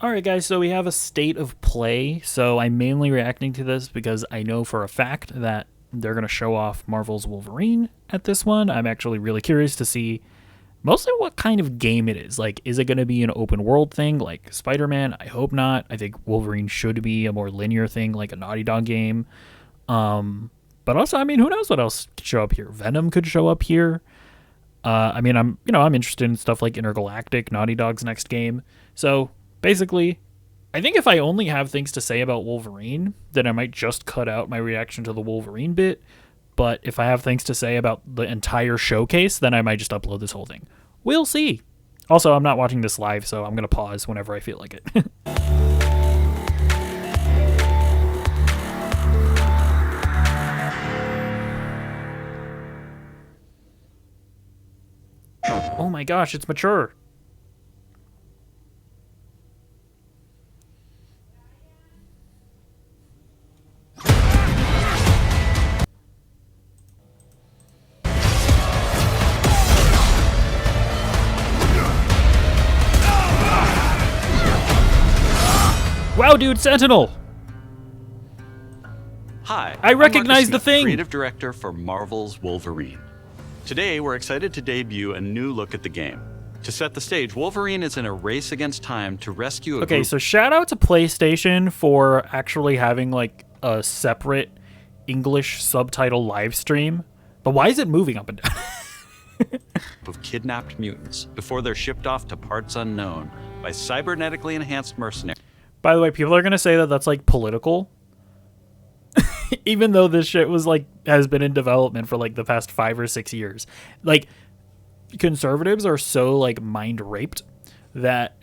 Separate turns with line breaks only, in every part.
Alright guys, so we have a state of play, so I'm mainly reacting to this because I know for a fact that they're going to show off Marvel's Wolverine at this one. I'm actually really curious to see mostly what kind of game it is. Like, is it going to be an open world thing like Spider-Man? I hope not. I think Wolverine should be a more linear thing like a Naughty Dog game. But also, I mean, who knows what else could show up here? Venom could show up here. I mean, I'm interested in stuff like Intergalactic, Naughty Dog's next game. So basically, I think if I only have things to say about Wolverine, then I might just cut out my reaction to the Wolverine bit. But if I have things to say about the entire showcase, then I might just upload this whole thing. We'll see. Also, I'm not watching this live, so I'm going to pause whenever I feel like it. Oh my gosh, it's mature. Wow, dude, Sentinel!
Hi,
I recognize
I'm
the thing!
Creative Director for Marvel's Wolverine. Today, we're excited to debut a new look at the game. To set the stage, Wolverine is in a race against time to rescue a
Okay, so shout out to PlayStation for actually having, like, a separate English subtitle live stream. But why is it moving up and down?
of kidnapped mutants before they're shipped off to parts unknown by cybernetically enhanced mercenaries.
By the way, people are going to say that that's, like, political. Even though this shit was, like, has been in development for, like, the past 5 or 6 years. Like, conservatives are so, like, mind raped that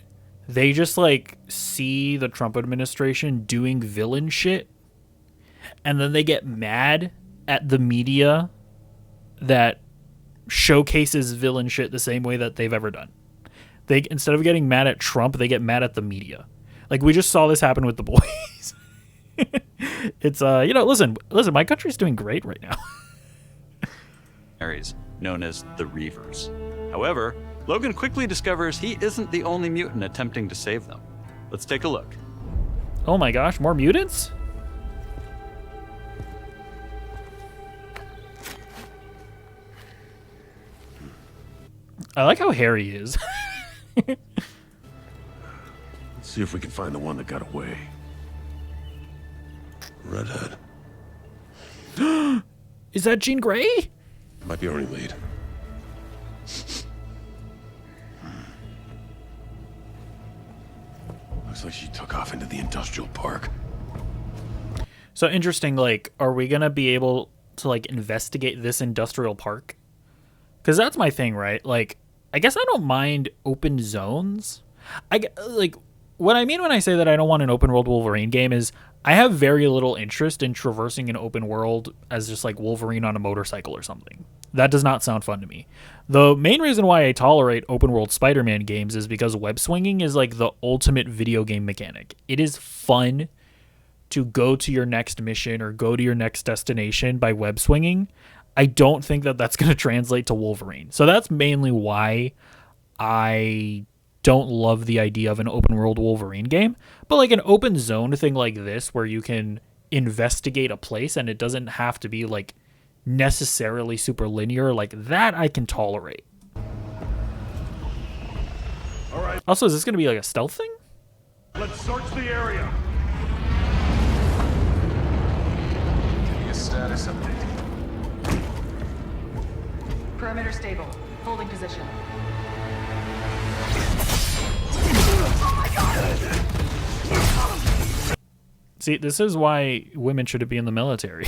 they just, like, see the Trump administration doing villain shit, and then they get mad at the media that showcases villain shit the same way that they've ever done. They, instead of getting mad at Trump, they get mad at the media. Like, we just saw this happen with The Boys. It's, you know, listen, my country's doing great right now.
Known as the Reavers. However, Logan quickly discovers he isn't the only mutant attempting to save them. Let's take a look.
Oh my gosh, more mutants? I like how hairy he is.
Let's see if we can find the one that got away. Redhead.
Is that Jean Grey?
Might be our only lead. Looks like she took off into the industrial park.
So interesting, like, are we gonna be able to, like, investigate this industrial park? Because that's my thing, right? Like, I guess I don't mind open zones. Like, what I mean when I say that I don't want an open world Wolverine game is I have very little interest in traversing an open world as just like Wolverine on a motorcycle or something. That does not sound fun to me. The main reason why I tolerate open world Spider-Man games is because web swinging is like the ultimate video game mechanic. It is fun to go to your next mission or go to your next destination by web swinging. I don't think that that's going to translate to Wolverine. So that's mainly why I don't love the idea of an open world Wolverine game. But like an open zone thing like this where you can investigate a place and it doesn't have to be like necessarily super linear, like that I can tolerate.
All right.
Also, is this going to be like a stealth thing?
Let's search the area.
Give me a status update.
Perimeter stable. Holding position.
See, this is why women shouldn't be in the military.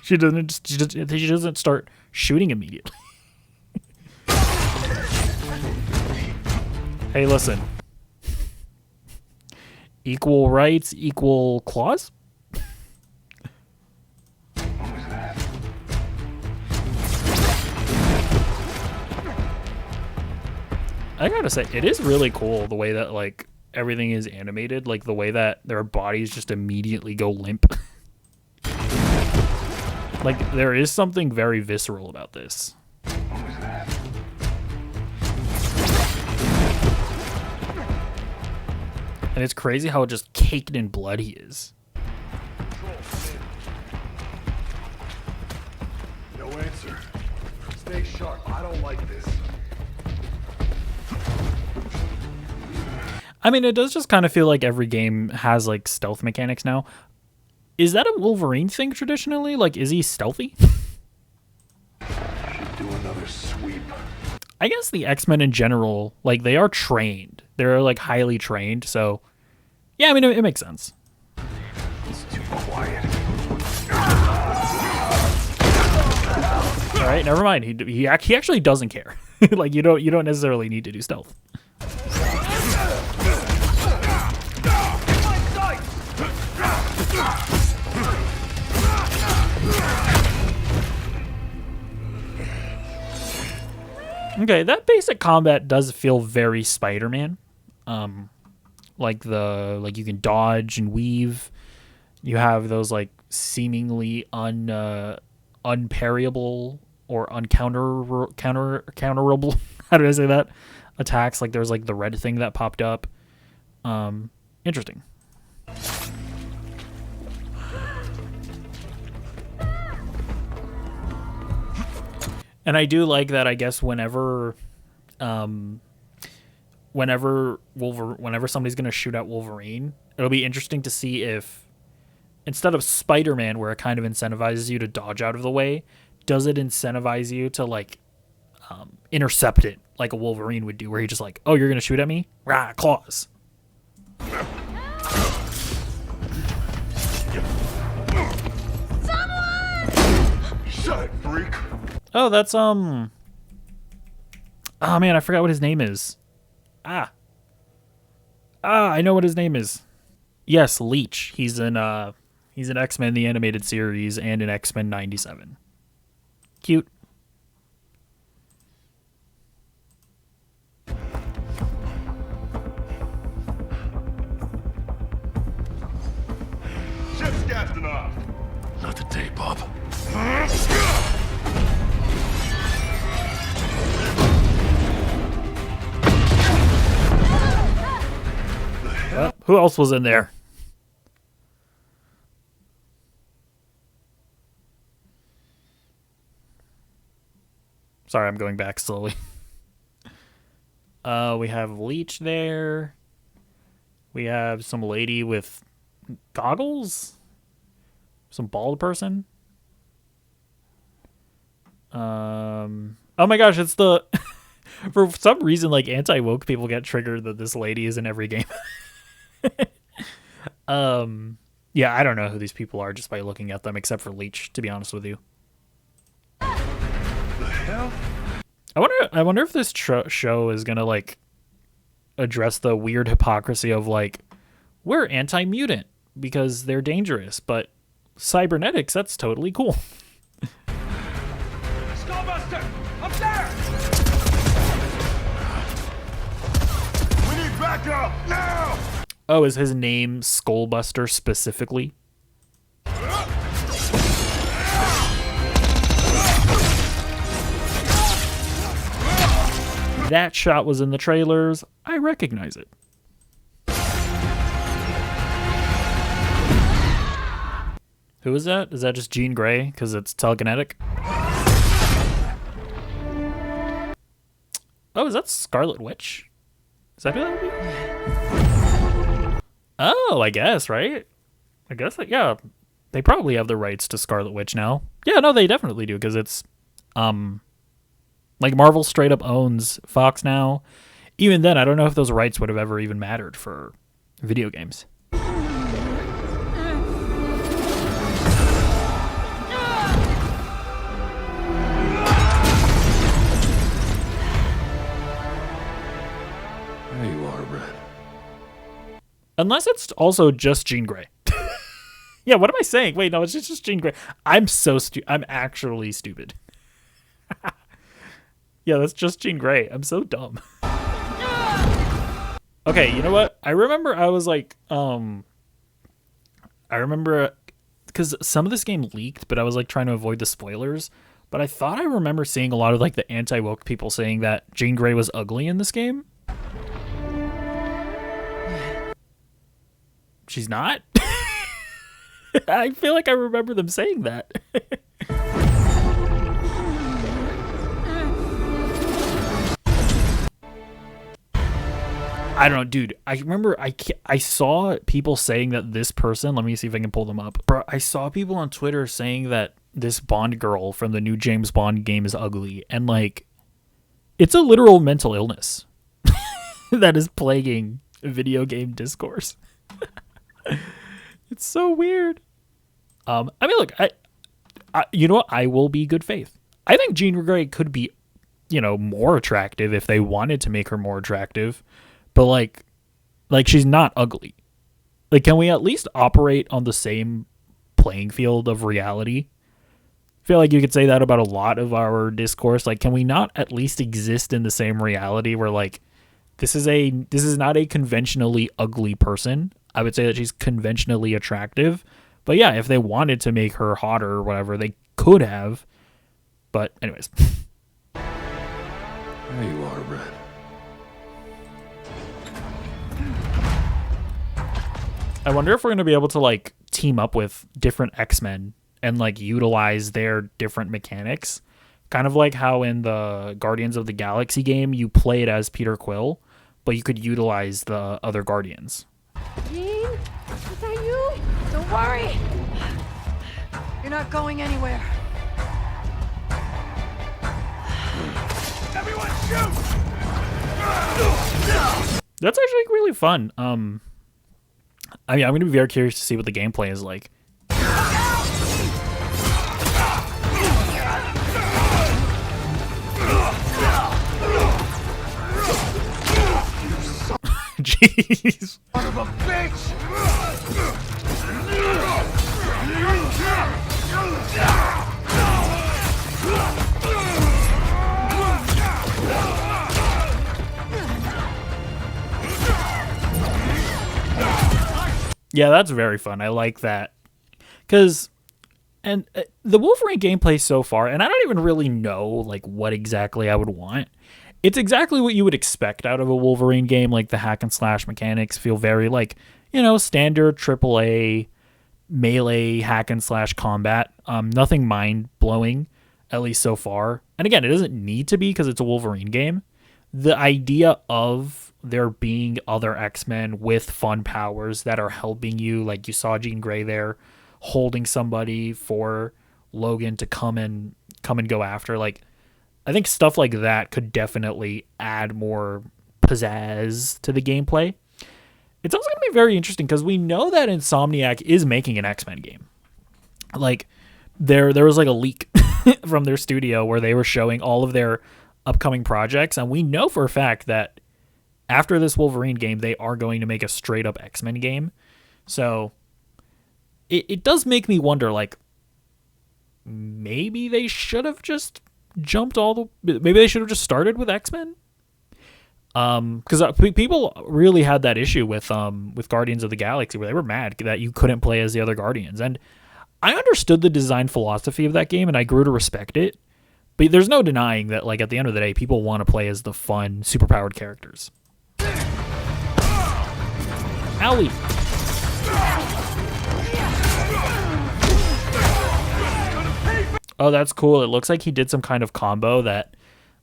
She doesn't start shooting immediately. Hey, listen. Equal rights, equal clause? I gotta say, it is really cool the way that, like, everything is animated, like the way that their bodies just immediately go limp. Like, there is something very visceral about this. And it's crazy how just caked in blood he is.
No answer. Stay sharp. I don't like this.
I mean, it does just kind of feel like every game has like stealth mechanics now. Is that a Wolverine thing traditionally? Like, is he stealthy?
Should do another sweep.
I guess the X-Men in general, like, they are trained. They're like highly trained, so yeah, I mean, it makes sense.
It's too quiet.
All right, never mind. He actually doesn't care. Like, you don't necessarily need to do stealth. Okay, that basic combat does feel very Spider-Man. Like you can dodge and weave. You have those like seemingly unparryable or counterable. How do I say that? Attacks. Like there's like the red thing that popped up. Interesting. And I do like that. I guess whenever somebody's gonna shoot at Wolverine, it'll be interesting to see if instead of Spider-Man, where it kind of incentivizes you to dodge out of the way, does it incentivize you to like intercept it like a Wolverine would do, where he's just like, "Oh, you're gonna shoot at me? Rah, claws."
Shut it, freak.
Oh, that's oh man, I forgot what his name is. I know what his name is. Yes, Leech. He's in X-Men the animated series and in X-Men 97. Cute.
Ship's casting off. Not today, Bob.
Who else was in there? Sorry, I'm going back slowly. We have Leech there. We have some lady with goggles. Some bald person. Oh my gosh, it's the... For some reason, like, anti-woke people get triggered that this lady is in every game. Yeah, I don't know who these people are just by looking at them, except for Leech, to be honest with you.
The hell?
I wonder if this show is gonna like address the weird hypocrisy of like, we're anti-mutant because they're dangerous, but cybernetics, that's totally cool.
Skullbuster! Up there! We need backup now!
Oh, is his name Skullbuster specifically? That shot was in the trailers. I recognize it. Who is that? Is that just Jean Grey because it's telekinetic? Oh, is that Scarlet Witch? Is that who that would be? Oh, I guess, right? I guess, yeah. They probably have the rights to Scarlet Witch now. Yeah, no, they definitely do, because it's, like, Marvel straight up owns Fox now. Even then, I don't know if those rights would have ever even mattered for video games.
There you are, Red.
Unless it's also just Jean Grey. Yeah, what am I saying? Wait, no, it's just Jean Grey. I'm so stupid. I'm actually stupid. Yeah, that's just Jean Grey. I'm so dumb. Okay, you know what? I remember I was like, I remember because some of this game leaked, but I was like trying to avoid the spoilers. But I thought I remember seeing a lot of like the anti-woke people saying that Jean Grey was ugly in this game. She's not? I feel like I remember them saying that. I don't know, dude. I remember I saw people saying that this person, let me see if I can pull them up. Bro, I saw people on Twitter saying that this Bond girl from the new James Bond game is ugly. And, like, it's a literal mental illness that is plaguing video game discourse. It's so weird. I mean, look, I you know what? I will be good faith. I think Jean Grey could be, you know, more attractive if they wanted to make her more attractive. But, like she's not ugly. Like, can we at least operate on the same playing field of reality? I feel like you could say that about a lot of our discourse. Like, can we not at least exist in the same reality where, like, this is not a conventionally ugly person. I would say that she's conventionally attractive. But yeah, if they wanted to make her hotter or whatever, they could have. But anyways.
There you are, Red.
I wonder if we're going to be able to, like, team up with different X-Men and, like, utilize their different mechanics. Kind of like how in the Guardians of the Galaxy game, you played as Peter Quill, but you could utilize the other Guardians.
Jean, is that you? Don't worry. You're not going anywhere.
Everyone shoot!
That's actually really fun. I mean, I'm going to be very curious to see what the gameplay is like. Jeez.
Son of a bitch!
Yeah, that's very fun. I like that. Because, and the Wolverine gameplay so far, and I don't even really know, like, what exactly I would want. It's exactly what you would expect out of a Wolverine game. Like, the hack and slash mechanics feel very, like, you know, standard AAA melee hack and slash combat. Nothing mind-blowing, at least so far. And again, it doesn't need to be because it's a Wolverine game. The idea of there being other X-Men with fun powers that are helping you, like you saw Jean Grey there holding somebody for Logan to come and go after. Like, I think stuff like that could definitely add more pizzazz to the gameplay. It's also going to be very interesting because we know that Insomniac is making an X-Men game. Like, there was like a leak from their studio where they were showing all of their upcoming projects, and we know for a fact that after this Wolverine game, they are going to make a straight up X-Men game. So it does make me wonder, like, maybe they should have just jumped maybe they should have just started with X-Men. Because people really had that issue with Guardians of the Galaxy where they were mad that you couldn't play as the other Guardians. And I understood the design philosophy of that game, and I grew to respect it. But there's no denying that, like, at the end of the day, people want to play as the fun, superpowered characters. Owie. Oh, that's cool. It looks like he did some kind of combo that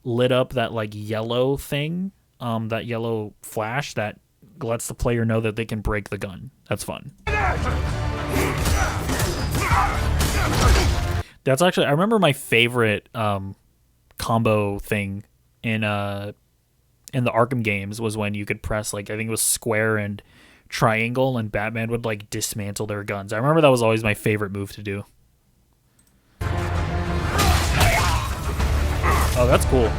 lit up that, like, yellow thing, that yellow flash that lets the player know that they can break the gun. That's fun. That's actually, I remember my favorite combo thing in the Arkham games was when you could press, like, I think it was square and triangle, and Batman would, like, dismantle their guns. I remember that was always my favorite move to do. Oh, that's cool.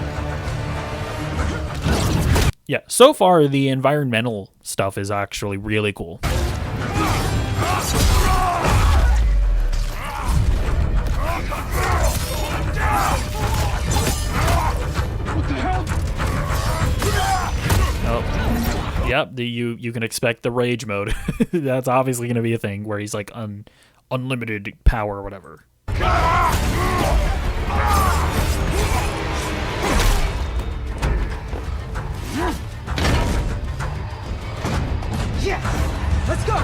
Yeah, so far the environmental stuff is actually really cool. Oh, yep. You can expect the rage mode. That's obviously going to be a thing where he's like unlimited power or whatever.
Yeah, let's go.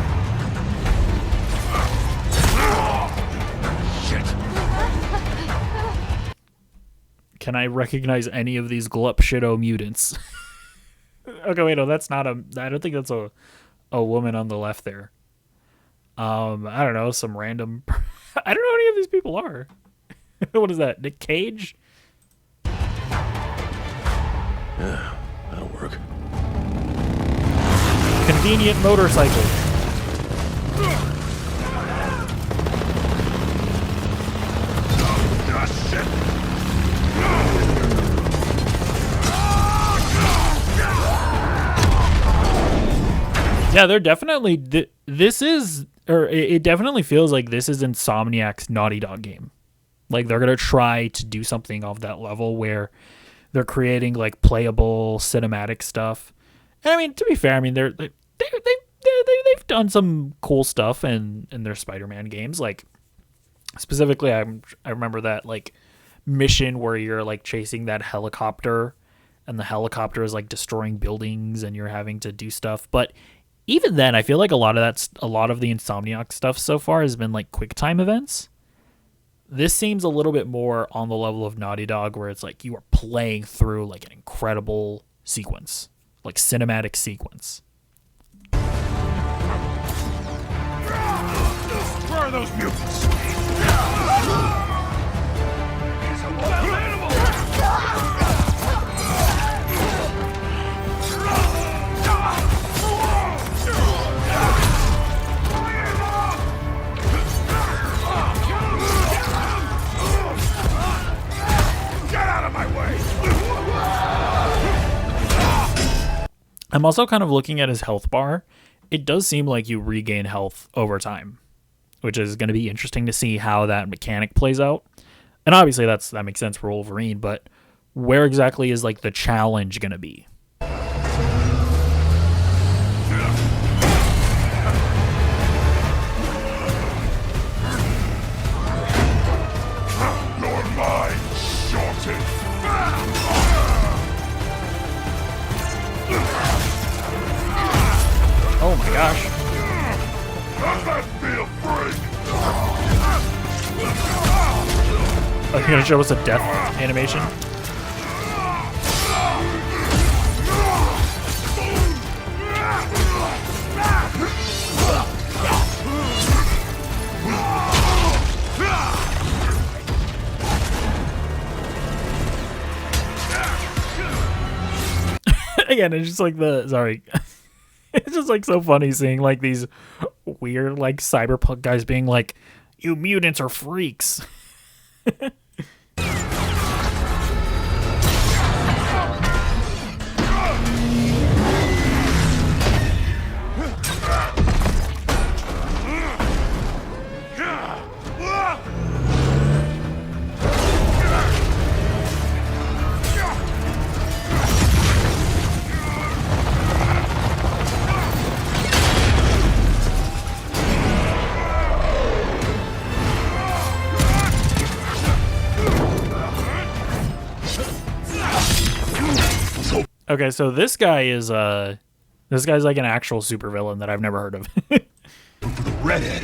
Can I recognize any of these Glup Shido mutants? Okay, wait, no, that's not a... I don't think that's a woman on the left there. I don't know, some random... I don't know who any of these people are. What is that, Nick Cage?
Yeah, that'll work.
Convenient motorcycle. Yeah, they're definitely... This is... Or it definitely feels like this is Insomniac's Naughty Dog game. Like, they're going to try to do something of that level where they're creating, like, playable cinematic stuff. And, I mean, to be fair, I mean, they've done some cool stuff in their Spider-Man games. Like, specifically, I remember that, like, mission where you're, like, chasing that helicopter, and the helicopter is, like, destroying buildings, and you're having to do stuff. But even then, I feel like a lot of the Insomniac stuff so far has been, like, QuickTime events. This seems a little bit more on the level of Naughty Dog, where it's like you are playing through like an incredible sequence, like cinematic sequence.
Destroy those mutants!
I'm also kind of looking at his health bar. It does seem like you regain health over time, which is going to be interesting to see how that mechanic plays out. And obviously that makes sense for Wolverine, but where exactly is like the challenge going to be?
You're mine, shorty!
Oh my gosh.
Let me afraid!
Are you going to show us a death animation? Again, it's just like sorry. It's just like so funny seeing like these weird like cyberpunk guys being like, "You mutants are freaks." Okay, so this guy's like an actual supervillain that I've never heard of.
Redhead!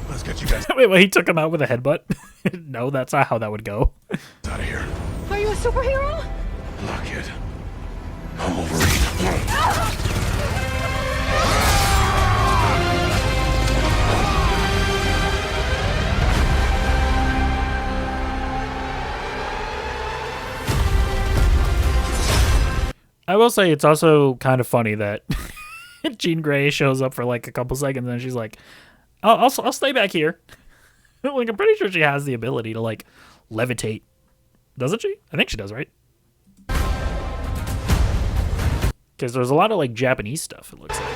Let's get you guys
Wait, he took him out with a headbutt? No, that's not how that would go.
out of here.
Are you a superhero?
Lock it. I'm Wolverine.
I will say it's also kind of funny that Jean Grey shows up for like a couple seconds and then she's like, I'll stay back here. Like, I'm pretty sure she has the ability to like levitate. Doesn't she? I think she does, right? Because there's a lot of like Japanese stuff, it looks like.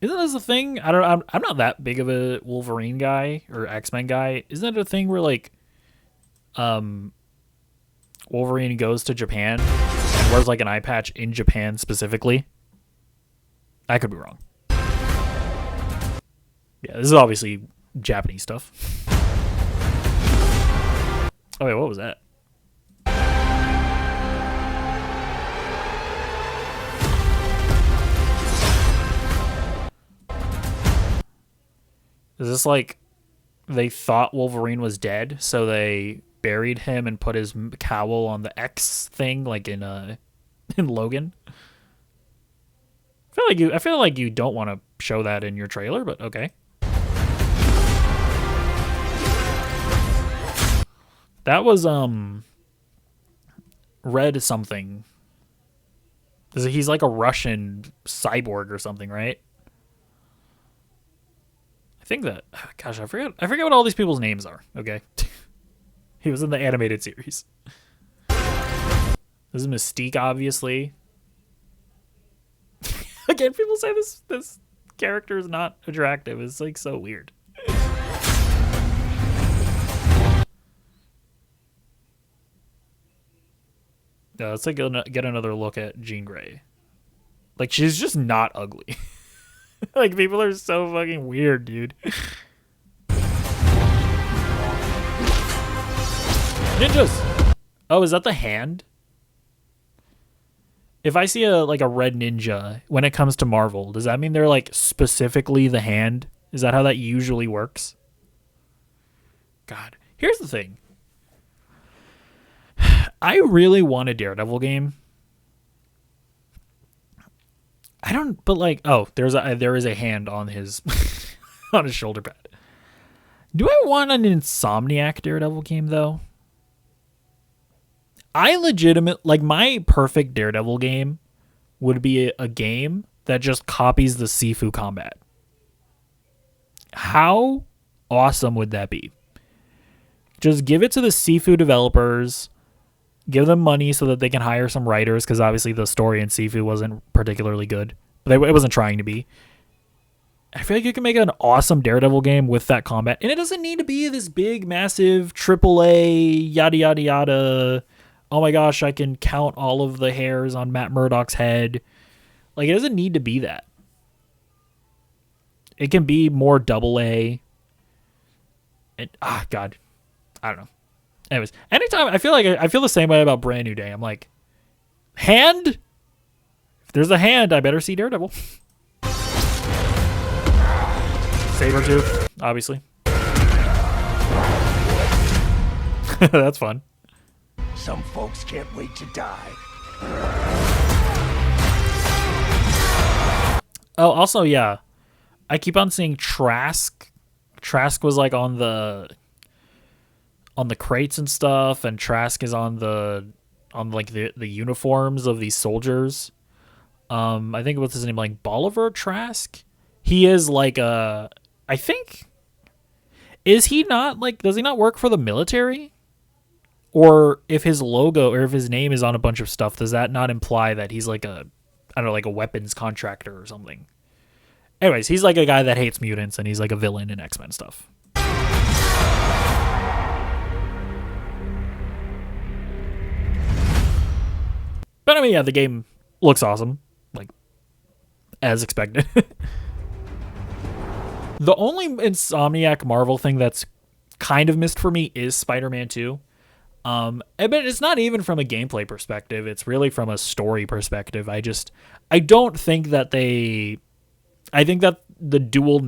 Isn't this a thing? I'm not that big of a Wolverine guy or X-Men guy. Isn't it a thing where like Wolverine goes to Japan and wears like an eye patch in Japan specifically? I could be wrong. Yeah, this is obviously Japanese stuff. Oh wait, what was that? Is this like they thought Wolverine was dead, so they buried him and put his cowl on the X thing, like in Logan? I feel like you don't want to show that in your trailer, but okay. That was Red something. He's like a Russian cyborg or something, right? I think that, gosh, I forget what all these people's names are. Okay. He was in the animated series. This is Mystique, obviously. Again, people say this character is not attractive. It's like so weird. Yeah, let's like get another look at Jean Grey. Like, she's just not ugly. Like, people are so fucking weird, dude. Ninjas! Oh, is that the hand? If I see a red ninja when it comes to Marvel, does that mean they're like specifically the hand? Is that how that usually works? God, here's the thing. I really want a Daredevil game. I don't, but like, oh, there is a hand on his on his shoulder pad. Do I want an Insomniac Daredevil game though? My perfect Daredevil game would be a game that just copies the Sifu combat. How awesome would that be? Just give it to the Sifu developers, give them money so that they can hire some writers, because obviously the story in Sifu wasn't particularly good. But it wasn't trying to be. I feel like you can make an awesome Daredevil game with that combat. And it doesn't need to be this big, massive, AAA, yada, yada, yada. Oh my gosh, I can count all of the hairs on Matt Murdock's head. Like, it doesn't need to be that. It can be more AA. And, God. I don't know. Anyways, anytime I feel the same way about Brand New Day. I'm like, hand? If there's a hand, I better see Daredevil. Sabretooth, obviously. That's fun.
Some folks can't wait to die.
Oh, also, yeah. I keep on seeing Trask. Trask was like on the crates and stuff, and Trask is on the uniforms of these soldiers. I think what's his name, like Bolivar Trask? He is like I think, is he not like, does he not work for the military? Or if his logo or if his name is on a bunch of stuff, does that not imply that he's like a weapons contractor or something? Anyways, he's like a guy that hates mutants, and he's like a villain in X-Men stuff. But I mean, yeah, the game looks awesome, like, as expected. The only Insomniac Marvel thing that's kind of missed for me is Spider-Man 2. But it's not even from a gameplay perspective. It's really from a story perspective. I don't think that I think that the dual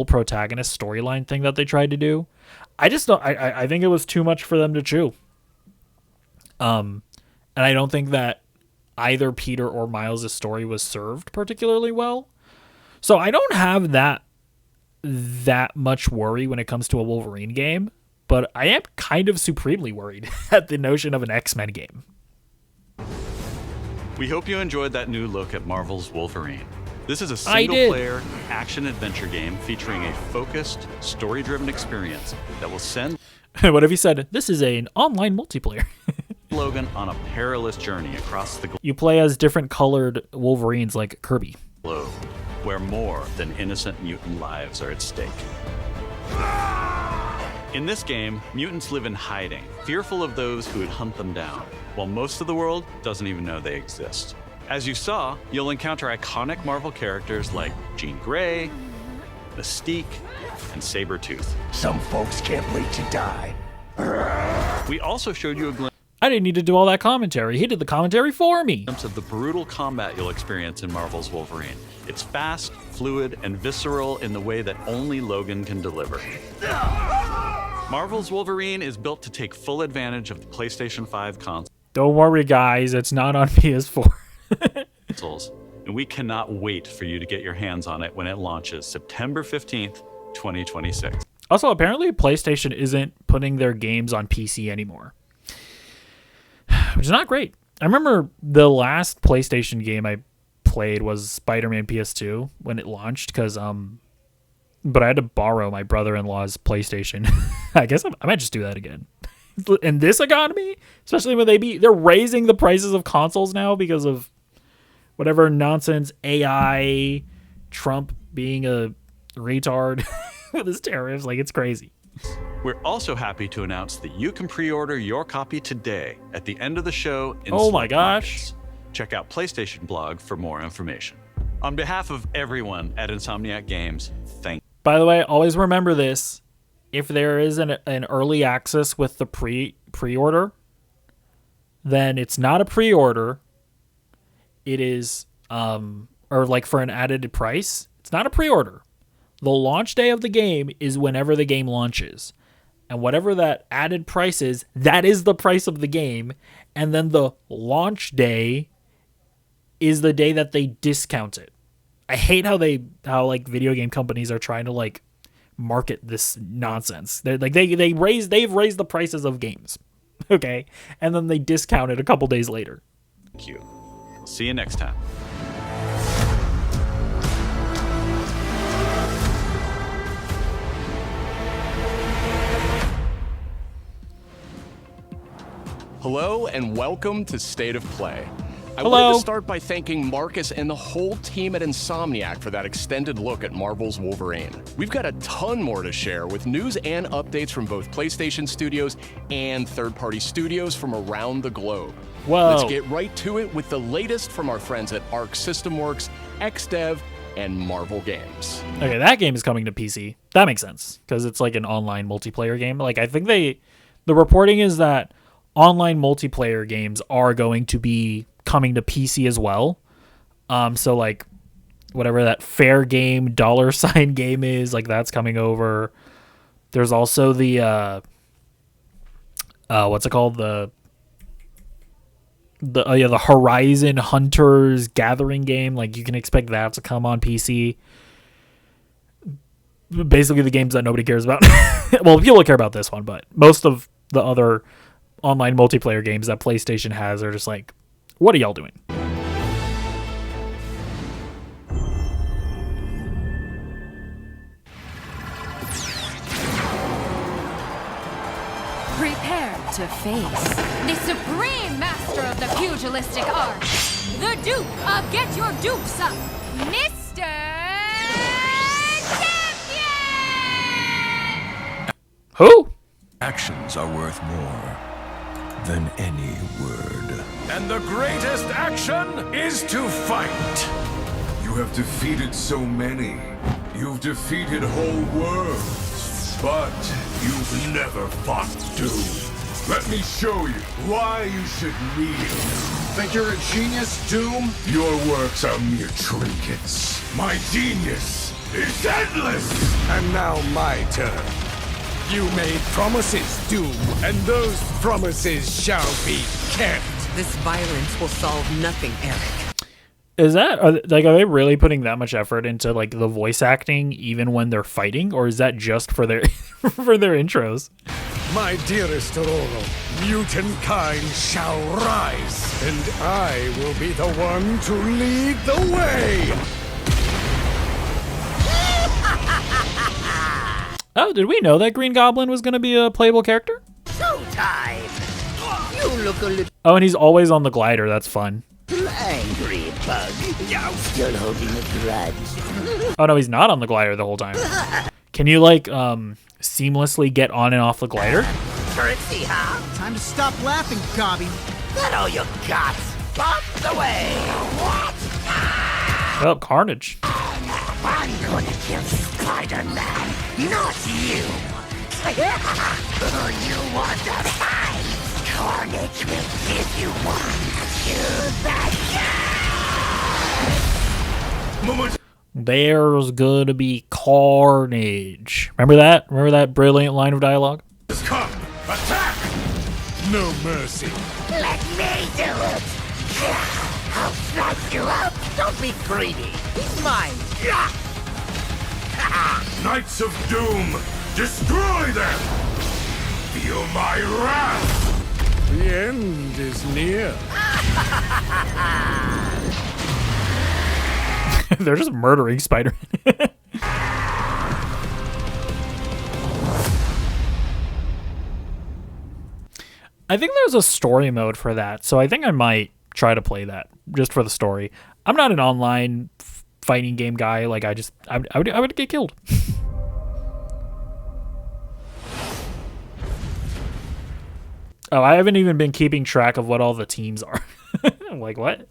protagonist storyline thing that they tried to do, I think it was too much for them to chew. And I don't think that either Peter or Miles' story was served particularly well. So I don't have that much worry when it comes to a Wolverine game, but I am kind of supremely worried at the notion of an X-Men game.
We hope you enjoyed that new look at Marvel's Wolverine. This is a single-player action-adventure game featuring a focused, story-driven experience that will send...
What if he said, this is an online multiplayer?
Logan on a perilous journey across the
You play as different colored Wolverines like Kirby.
globe, where more than innocent mutant lives are at stake. In this game, mutants live in hiding, fearful of those who would hunt them down, while most of the world doesn't even know they exist. As you saw, you'll encounter iconic Marvel characters like Jean Grey, Mystique, and Sabretooth.
Some folks can't wait to die.
We also showed you a glimpse.
I didn't need to do all that commentary. He did the commentary for me.
Of the brutal combat you'll experience in Marvel's Wolverine. It's fast, fluid, and visceral in the way that only Logan can deliver. Marvel's Wolverine is built to take full advantage of the PlayStation 5
Don't worry, guys. It's not on PS4.
consoles, and we cannot wait for you to get your hands on it when it launches September 15th, 2026.
Also, apparently PlayStation isn't putting their games on PC anymore, which is not great. I remember the last PlayStation game I played was Spider-Man PS2 when it launched, but I had to borrow my brother-in-law's PlayStation. I guess I might just do that again. In this economy, especially when they're raising the prices of consoles now because of whatever nonsense AI, Trump being a retard with his tariffs, like it's crazy.
We're also happy to announce that you can pre-order your copy today at the end of the show.
Oh my gosh.
Check out PlayStation Blog for more information. On behalf of everyone at Insomniac Games, thank you.
By the way, always remember this. If there is an early access with the pre-order, then it's not a pre-order. It is, or like for an added price, it's not a pre-order. The launch day of the game is whenever the game launches. And whatever that added price is, that is the price of the game. And then the launch day is the day that they discount it. I hate how like video game companies are trying to like market this nonsense. They're like they've raised the prices of games. Okay? And then they discount it a couple days later.
Thank you. We'll see you next time.
Hello and welcome to State of Play. I
Hello.
wanted to start by thanking Marcus and the whole team at Insomniac for that extended look at Marvel's Wolverine. We've got a ton more to share with news and updates from both PlayStation studios and third-party studios from around the globe.
Whoa.
Let's get right to it with the latest from our friends at Arc System Works, XDev, and Marvel Games.
Okay, that game is coming to PC. That makes sense because it's like an online multiplayer game. Like I think the reporting is that online multiplayer games are going to be coming to PC as well. So like whatever that fair game $ game is, like that's coming over. There's also the what's it called? The Horizon Hunters Gathering game. Like you can expect that to come on PC. Basically the games that nobody cares about. Well, people care about this one, but most of the other online multiplayer games that PlayStation has are just like, what are y'all doing?
Prepare to face the supreme master of the pugilistic art, the Duke of Get Your Dupes Up, Mr. Champion!
Who?
Actions are worth more than any word.
And the greatest action is to fight.
You have defeated so many. You've defeated whole worlds. But you've never fought Doom. Let me show you why you should kneel.
Think you're a genius, Doom?
Your works are mere trinkets. My genius is endless!
And now my turn. You made promises, Doom, and those promises shall be kept.
This violence will solve nothing, Eric.
Is that are they really putting that much effort into like the voice acting even when they're fighting, or is that just for their for their intros?
My dearest Aurora, mutant kind shall rise, and I will be the one to lead the way.
Oh, did we know that Green Goblin was going to be a playable character?
Showtime! You look a little
Oh, and he's always on the glider. That's fun.
angry, Bug. You're still holding a grudge.
Oh, no, he's not on the glider the whole time. Can you, like, seamlessly get on and off the glider?
Currency, huh?
Time to stop laughing, Gobby.
That all you got? Pop the way! What?
Oh, Carnage.
I'm gonna kill Spider-Man, not you! You want to fight? Carnage will give you one to the
Moment.
There's gonna be carnage. Remember that? Remember that brilliant line of dialogue?
Come, attack!
No mercy.
Let me do it! I'll slice you up! Don't be greedy! He's mine!
Knights of Doom, destroy them! Feel my wrath!
The end is near.
They're just murdering Spider-Man. I think there's a story mode for that, so I think I might try to play that just for the story. I'm not an online fighting game guy. Like I would get killed. Oh, I haven't even been keeping track of what all the teams are. I'm like, what?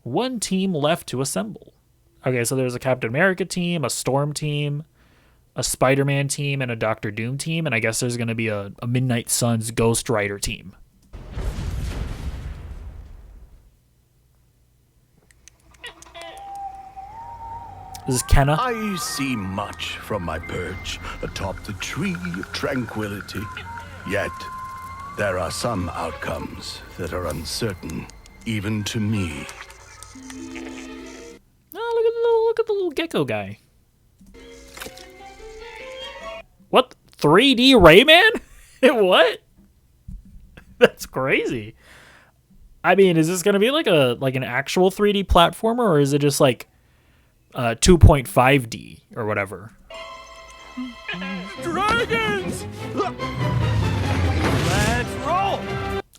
One team left to assemble. Okay, so there's a Captain America team, a Storm team, a Spider-Man team, and a Doctor Doom team, and I guess there's going to be a Midnight Suns Ghost Rider team. This is Kenna.
I see much from my perch atop the tree of tranquility. Yet, there are some outcomes that are uncertain, even to me.
Oh, look at the little gecko guy. What? 3D Rayman? What? That's crazy. I mean, is this gonna be like an actual 3D platformer, or is it just like 2.5D or whatever?
Dragons! Let's roll!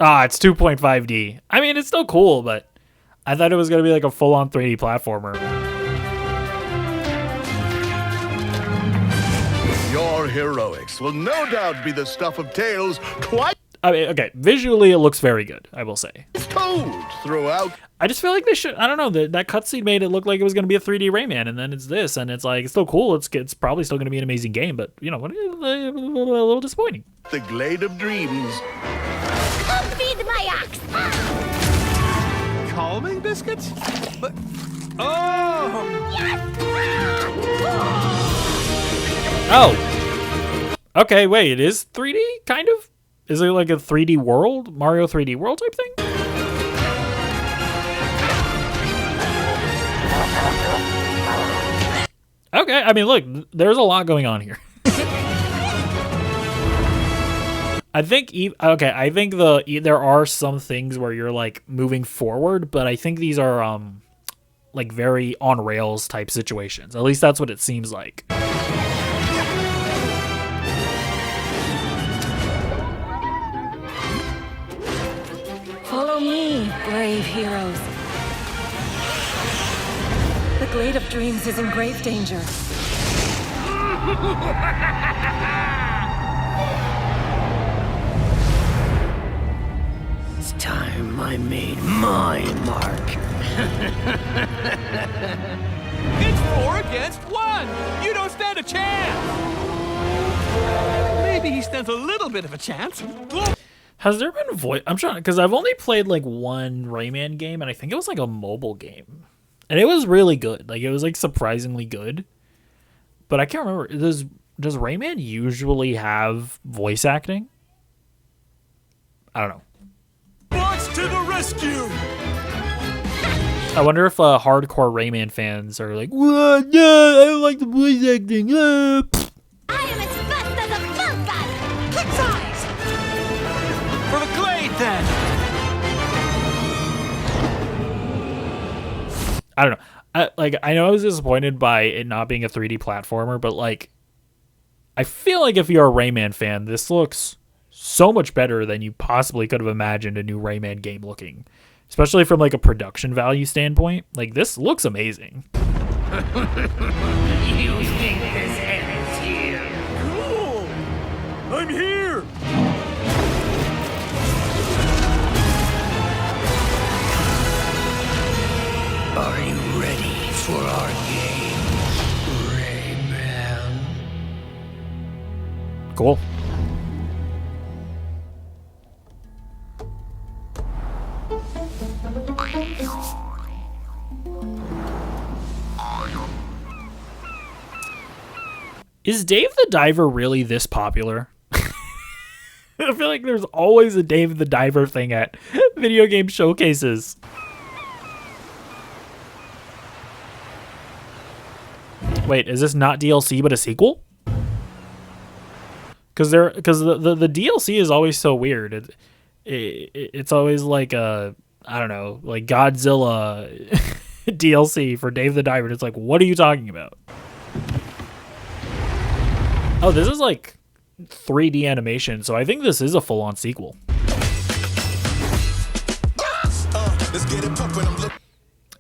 Ah, it's 2.5D. I mean, it's still cool, but I thought it was gonna be like a full-on 3D platformer.
Your heroics will no doubt be the stuff of tales twice
I mean, okay, visually it looks very good, I will say.
told throughout.
I just feel like they should, I don't know, that cutscene made it look like it was going to be a 3D Rayman, and then it's this, and it's like, it's still cool, it's probably still going to be an amazing game, but, you know, a little disappointing.
The Glade of Dreams.
Come feed my ox!
Calming biscuits? But... Oh!
Oh! Okay, wait, it is 3D, kind of? Is it like a 3D world? Mario 3D world type thing? Okay, I mean, look, there's a lot going on here. I think there are some things where you're like moving forward, but I think these are like very on rails type situations. At least that's what it seems like.
Follow me, brave heroes. The Glade of Dreams is in grave danger.
It's time I made my mark.
It's 4 against 1! You don't stand a chance! Maybe he stands a little bit of a chance.
Has there been voice? I'm trying, because I've only played like one Rayman game, and I think it was like a mobile game, and it was really good. Like it was like surprisingly good, but I can't remember. Does Rayman usually have voice acting? I don't know.
Bots to the rescue!
I wonder if hardcore Rayman fans are like, "What? No, I don't like the voice acting."
I am as fast as a falcon! Quick size!
For the Glade, then!
I don't know. I know I was disappointed by it not being a 3D platformer, but like, I feel like if you're a Rayman fan, this looks so much better than you possibly could have imagined a new Rayman game looking. Especially from like a production value standpoint. Like, this looks amazing.
You think this ends here?
Cool! I'm here!
Are you ready for our game, Rayman?
Cool. Is Dave the Diver really this popular? I feel like there's always a Dave the Diver thing at video game showcases. Wait, is this not DLC but a sequel? Because the DLC is always so weird. It's always like I don't know, like Godzilla DLC for Dave the Diver. It's like, what are you talking about? Oh, this is like 3D animation, so I think this is a full-on sequel.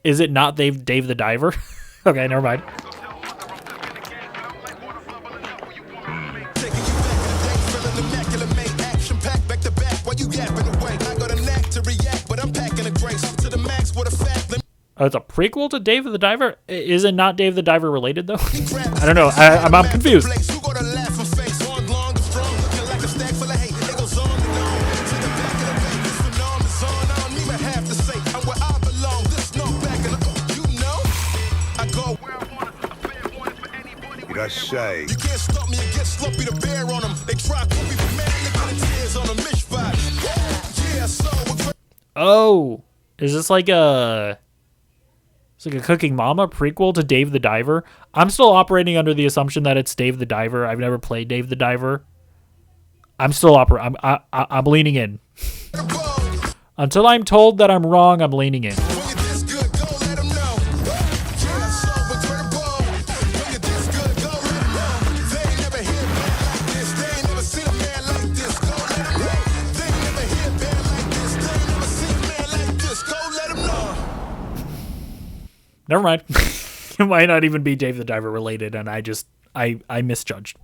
Is it not Dave the Diver? Okay, never mind. Oh, it's a prequel to Dave the Diver? Is it not Dave the Diver related, though? I don't know. I'm confused.
You can't stop me and get sloppy to bear on them. They try to be mad, licking the tears on a mishpat. Yeah, so
oh, is this like a... It's like a Cooking Mama prequel to Dave the Diver? I'm still operating under the assumption that it's Dave the Diver. I've never played Dave the Diver. I'm still I'm leaning in. Until I'm told that I'm wrong, I'm leaning in. Never mind. It might not even be Dave the Diver related, and I misjudged.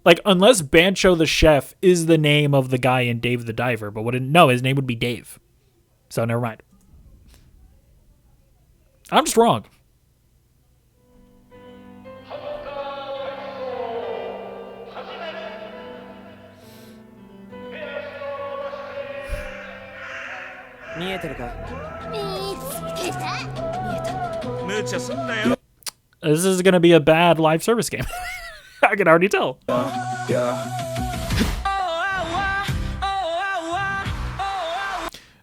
Like, unless Bancho the Chef is the name of the guy in Dave the Diver, but no, his name would be Dave. So never mind. I'm just wrong. This is going to be a bad live service game. I can already tell.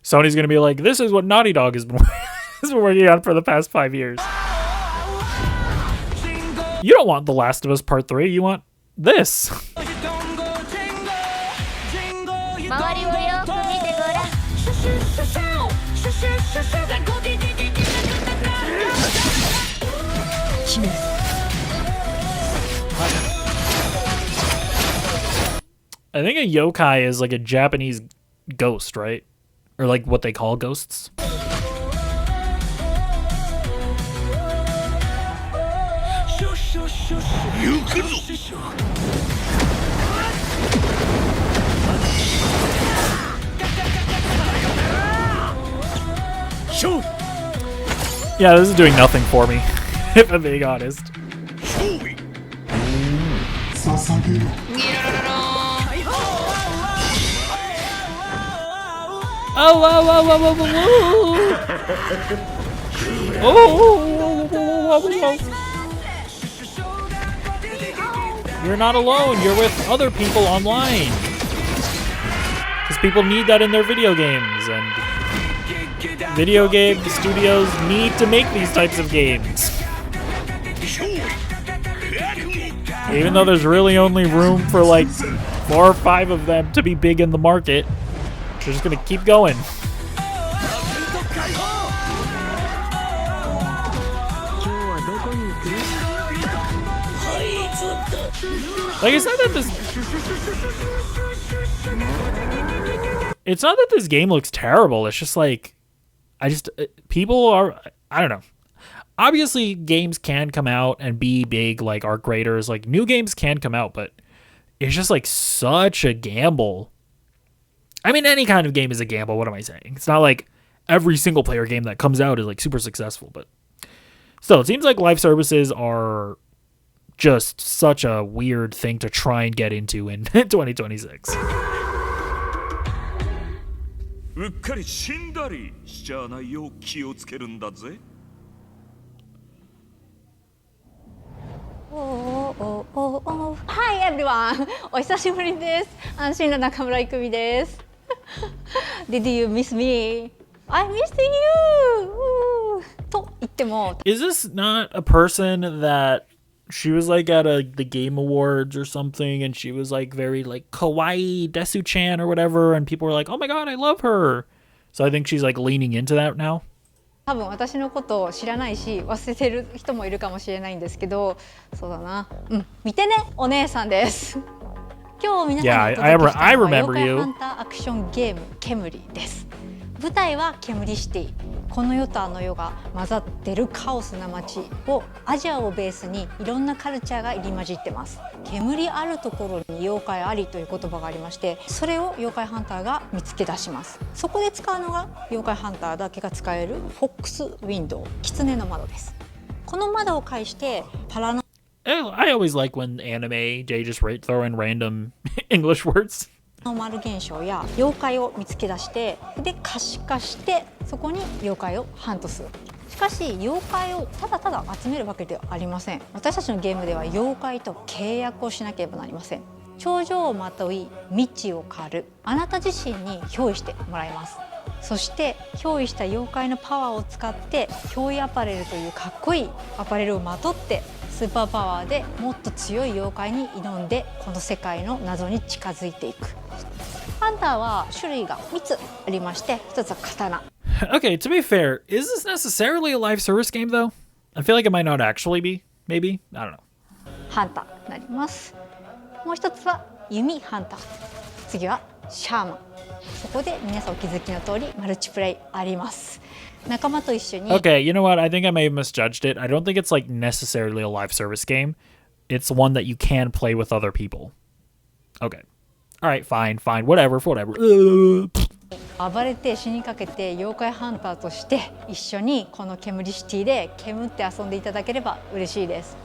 Sony's going to be like, this is what Naughty Dog has been working on for the past 5 years. You don't want The Last of Us Part 3. You want this. I think a yokai is like a Japanese ghost, right? Or like what they call ghosts. Yeah, this is doing nothing for me, if I'm being honest. You're not alone. You're with other people online. Because people need that in their video games, and video game studios need to make these types of games. Even though there's really only room for like 4 or 5 of them to be big in the market, they're just gonna keep going. Like, it's not that this game looks terrible. It's just like, people are, I don't know. Obviously, games can come out and be big, like art graders. Like, new games can come out, but it's just like such a gamble. I mean, any kind of game is a gamble. What am I saying? It's not like every single player game that comes out is like super successful, but still, it seems like live services are just such a weird thing to try and get into in 2026.
everyone! お久しぶりです。安心の中村郁美です。Did you miss me? I missed you! と言っても
Is this not a person that she was like at the Game Awards or something, and she was like very like kawaii Desu-chan or whatever, and people were like, oh my god, I love her. So I think she's like leaning into that now.
多分私のことを知らないし忘れてる人もいるかもしれないんですけど、そうだな。見てね、お姉さんです。今日皆さんにお届けしたのは妖怪ハンターアクションゲームケムリです。舞台はケムリシティ。この世とあの世が混ざってるカオスな街をアジアをベースにいろんなカルチャーが入り混じってます。煙あるところに妖怪ありという言葉がありまして、それを妖怪ハンターが見つけ出します。そこで使うのが妖怪ハンターだけが使えるフォックスウィンドウ、狐の窓です。この窓を介してパラノ
I always like when anime they just throw in random English words.
ノーマル現象や妖怪を見つけ出してで可視化してそこに妖怪をハントする。しかし妖怪をただただ集めるわけではありません。私たちのゲームでは妖怪と契約をしなければなりません。頂上をまとい未知を狩るあなた自身に憑依してもらいます。そして憑依した妖怪のパワーを使って憑依アパレルというかっこいいアパレルをまとってスーパーパワーでもっと強い妖怪に挑んでこの世界の謎に近づいていく。ハンターは種類が3つありまして、1つは刀。
Okay, to be fair, is this necessarily a live service game though? I feel like it might not actually be. Maybe? I don't know.
ハンターになります。もう1つは弓ハンター。次はシャーマン。そこで皆さんお気づきの通りマルチプレイあります。仲間と一緒に
Okay, you know what? I think I may have misjudged it. I don't think it's like necessarily a live service game. It's one that you can play with other people. Okay. All right, fine, whatever.
暴れて死にかけて妖怪ハンターとして一緒にこのケムリシティで煙って遊んでいただければ嬉しいです。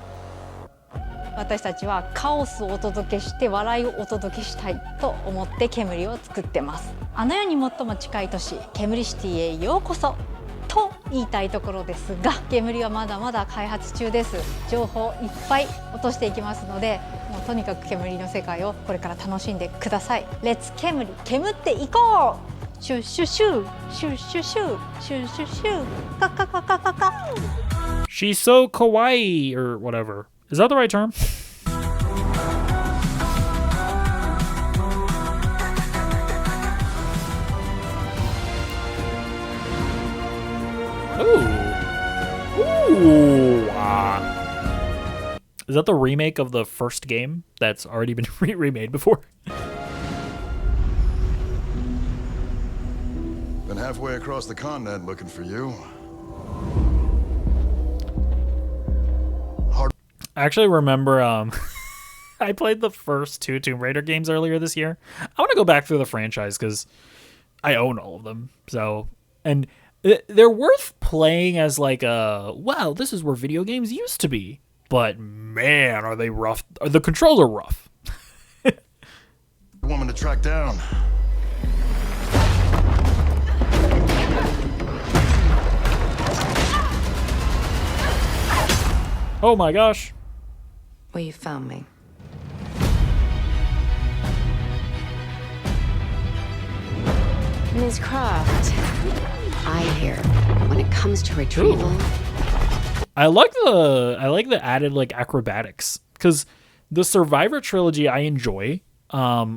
私たちはカオスをお届けして笑いをお届けしたいと思って煙を作ってます。あの世に最も近い都市ケムリシティへようこそと言いたいところですが、煙はまだまだ開発中です。情報いっぱい落としていきますので、もうとにかく煙の世界をこれから楽しんでください。レッツ煙、煙っていこう。シュッシュッシュシュッシュッシュシュッシュッシュカカカカカカ。
She's so kawaii or whatever. Is that the right term? Ooh. Is that the remake of the first game that's already been remade before?
Been halfway across the continent looking for you.
I actually remember I played the first 2 Tomb Raider games earlier this year. I want to go back through the franchise because I own all of them. So, and they're worth playing as like wow, this is where video games used to be. But man, are they rough. The controls are rough.
Woman to track down.
Oh my gosh.
Well, you found me.
Ms. Croft, I hear when it comes to retrieval.
Ooh. I like the added like acrobatics because the Survivor trilogy I enjoy, but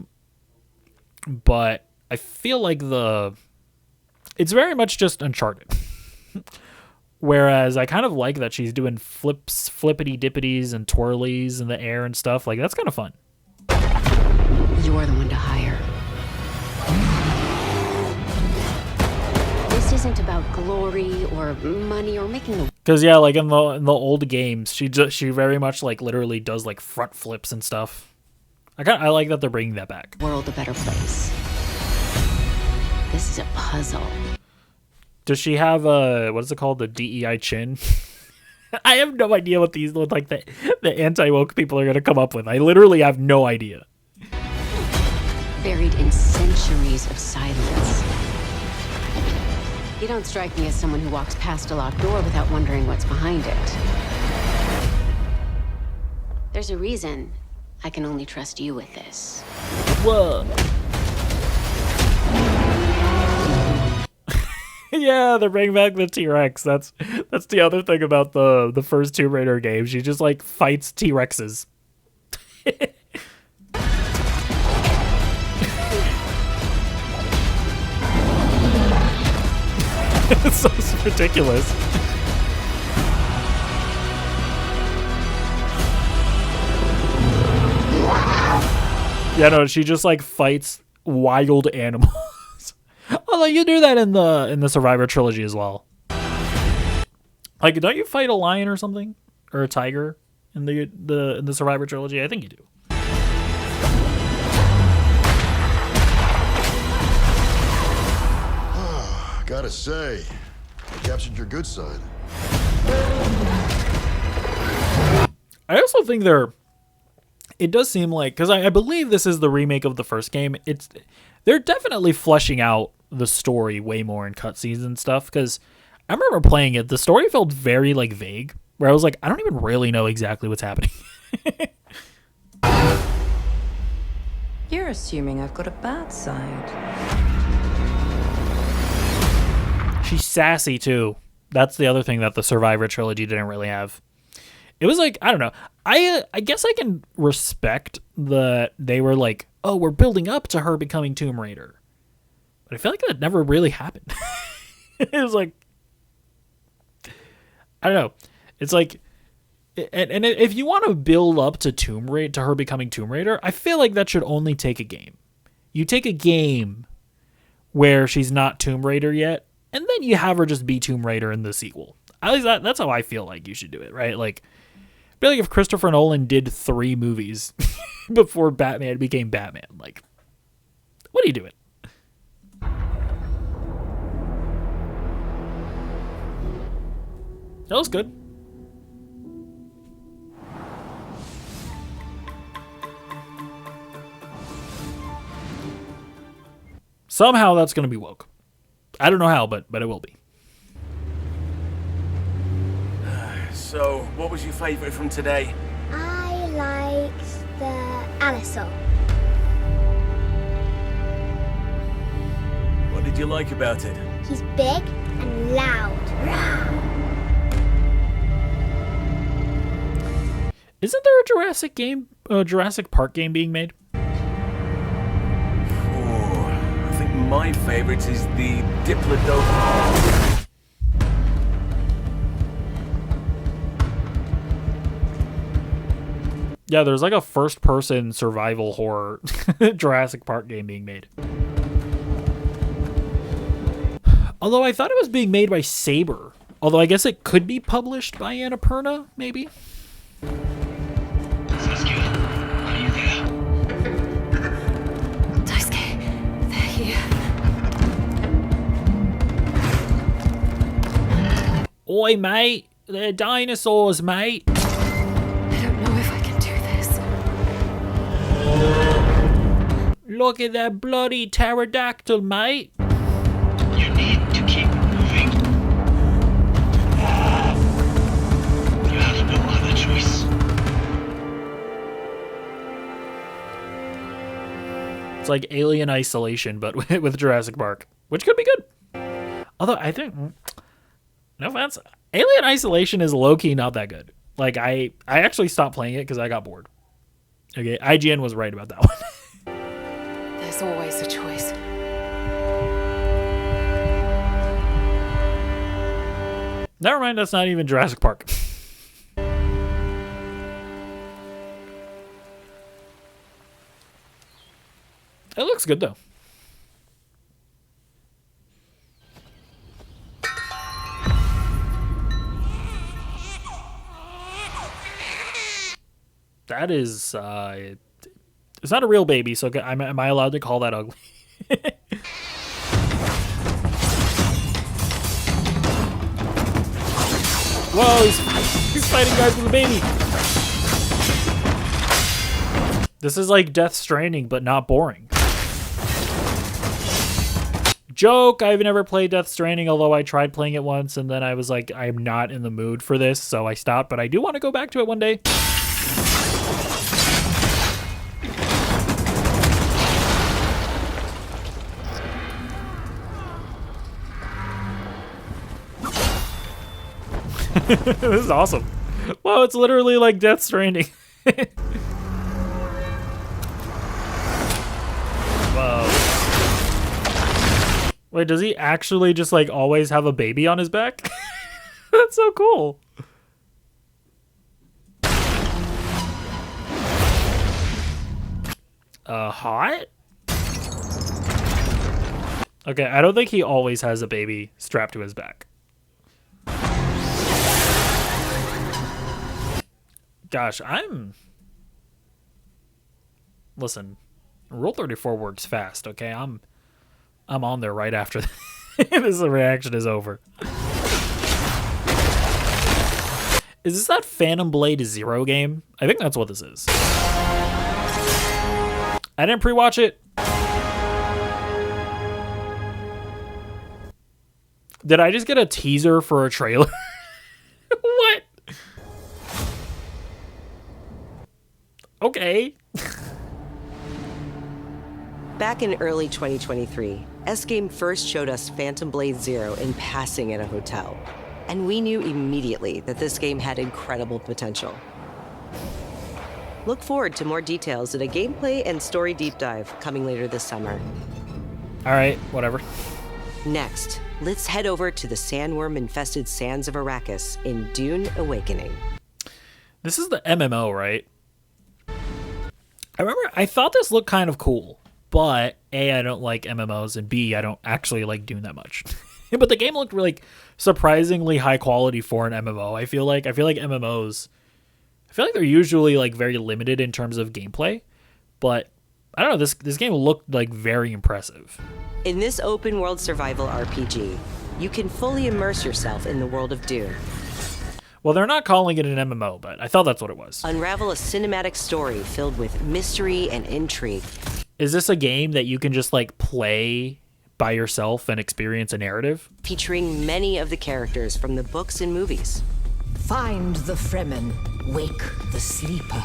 I feel like it's very much just Uncharted. Whereas I kind of like that she's doing flips, flippity dippities and twirlies in the air and stuff. Like that's kind of fun.
You're the one to hire. This isn't about glory or money or making the.
Because yeah, like in the old games, she very much like literally does like front flips and stuff. I like that they're bringing that back.
World a better place. This is a puzzle.
Does she have what is it called, the DEI chin? I have no idea what these look like. The anti-woke people are gonna come up with. I literally have no idea.
Buried in centuries of silence. You don't strike me as someone who walks past a locked door without wondering what's behind it. There's a reason I can only trust you with this.
Whoa. Yeah, they're bringing back the T-Rex. That's the other thing about the first Tomb Raider game. She just like fights T-Rexes. It's so ridiculous. Yeah, no, she just like fights wild animals. Although you do that in the Survivor trilogy as well. Like, don't you fight a lion or something, or a tiger in the Survivor trilogy? I think you do.
Gotta say, you captured your good side.
I also think it does seem like, because I believe this is the remake of the first game, they're definitely fleshing out the story way more in cutscenes and stuff, because I remember playing it, the story felt very like vague, where I was like, I don't even really know exactly what's happening.
You're assuming I've got a bad side.
She's sassy too. That's the other thing that the Survivor trilogy didn't really have. It was like, I don't know. I guess I can respect that they were like, oh, we're building up to her becoming Tomb Raider. But I feel like that never really happened. It was like, I don't know. It's like, and if you want to build up to her becoming Tomb Raider, I feel like that should only take a game. You take a game where she's not Tomb Raider yet, and then you have her just be Tomb Raider in the sequel. At least that's how I feel like you should do it, right? Like, I feel like if Christopher Nolan did 3 movies before Batman became Batman, like, what are you doing? That was good. Somehow that's going to be woke. I don't know how, but it will be.
So, what was your favourite from today?
I liked the Alisol.
What did you like about it?
He's big and loud.
Isn't there a Jurassic Park game being made?
I think my favourite is the Diplodocus.
Yeah, there's like a first-person survival horror Jurassic Park game being made. Although I thought it was being made by Saber. Although I guess it could be published by Annapurna, maybe?
Sasuke, are you there?
Daisuke, they're here.
Oi, mate. They're dinosaurs, mate.
I don't know if I can do this.
Look at that bloody pterodactyl, mate.
You need to keep moving. You have no other choice.
It's like Alien Isolation, but with Jurassic Park, which could be good. Although I think, no offense, Alien Isolation is low-key not that good. Like, I actually stopped playing it because I got bored. Okay, IGN was right about that one.
There's always a choice.
Never mind, that's not even Jurassic Park. It looks good, though. That is, it's not a real baby, so am I allowed to call that ugly? Whoa, he's fighting guys with a baby. This is like Death Stranding, but not boring. Joke, I've never played Death Stranding, although I tried playing it once, and then I was like, I'm not in the mood for this, so I stopped, but I do want to go back to it one day. This is awesome. Wow, it's literally like Death Stranding. Whoa. Wait, does he actually just like always have a baby on his back? That's so cool. Hot? Okay, I don't think he always has a baby strapped to his back. Gosh, listen, Rule 34 works fast, okay? I'm on there right after this reaction is over. Is this that Phantom Blade Zero game? I think that's what this is. I didn't pre-watch it. Did I just get a teaser for a trailer? What? Okay.
Back in early 2023, S-Game first showed us Phantom Blade Zero in passing at a hotel, and we knew immediately that this game had incredible potential. Look forward to more details in a gameplay and story deep dive coming later this summer.
All right, whatever.
Next, let's head over to the sandworm-infested sands of Arrakis in Dune Awakening.
This is the MMO, right? I thought this looked kind of cool, but A, I don't like MMOs, and B, I don't actually like Dune that much. But the game looked really surprisingly high quality for an MMO. I feel like MMOs, they're usually like very limited in terms of gameplay, but I don't know, this game looked like very impressive.
In this open world survival RPG, you can fully immerse yourself in the world of Dune.
Well, they're not calling it an MMO, but I thought that's what it was.
Unravel a cinematic story filled with mystery and intrigue.
Is this a game that you can just like play by yourself and experience a narrative?
Featuring many of the characters from the books and movies.
Find the Fremen, wake the sleeper.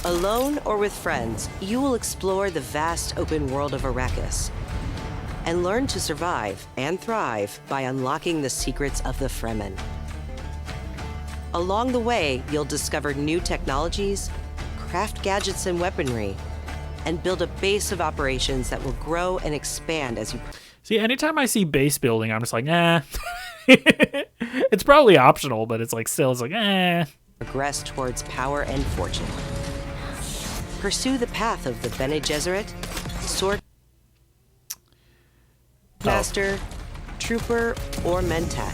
Alone or with friends, you will explore the vast open world of Arrakis and learn to survive and thrive by unlocking the secrets of the Fremen. Along the way, you'll discover new technologies, craft gadgets and weaponry, and build a base of operations that will grow and expand as you...
See, anytime I see base building, I'm just like, nah. It's probably optional, but it's like still, it's like, eh.
Progress towards power and fortune. Pursue the path of the Bene Gesserit, Sword Master, Trooper, or Mentat.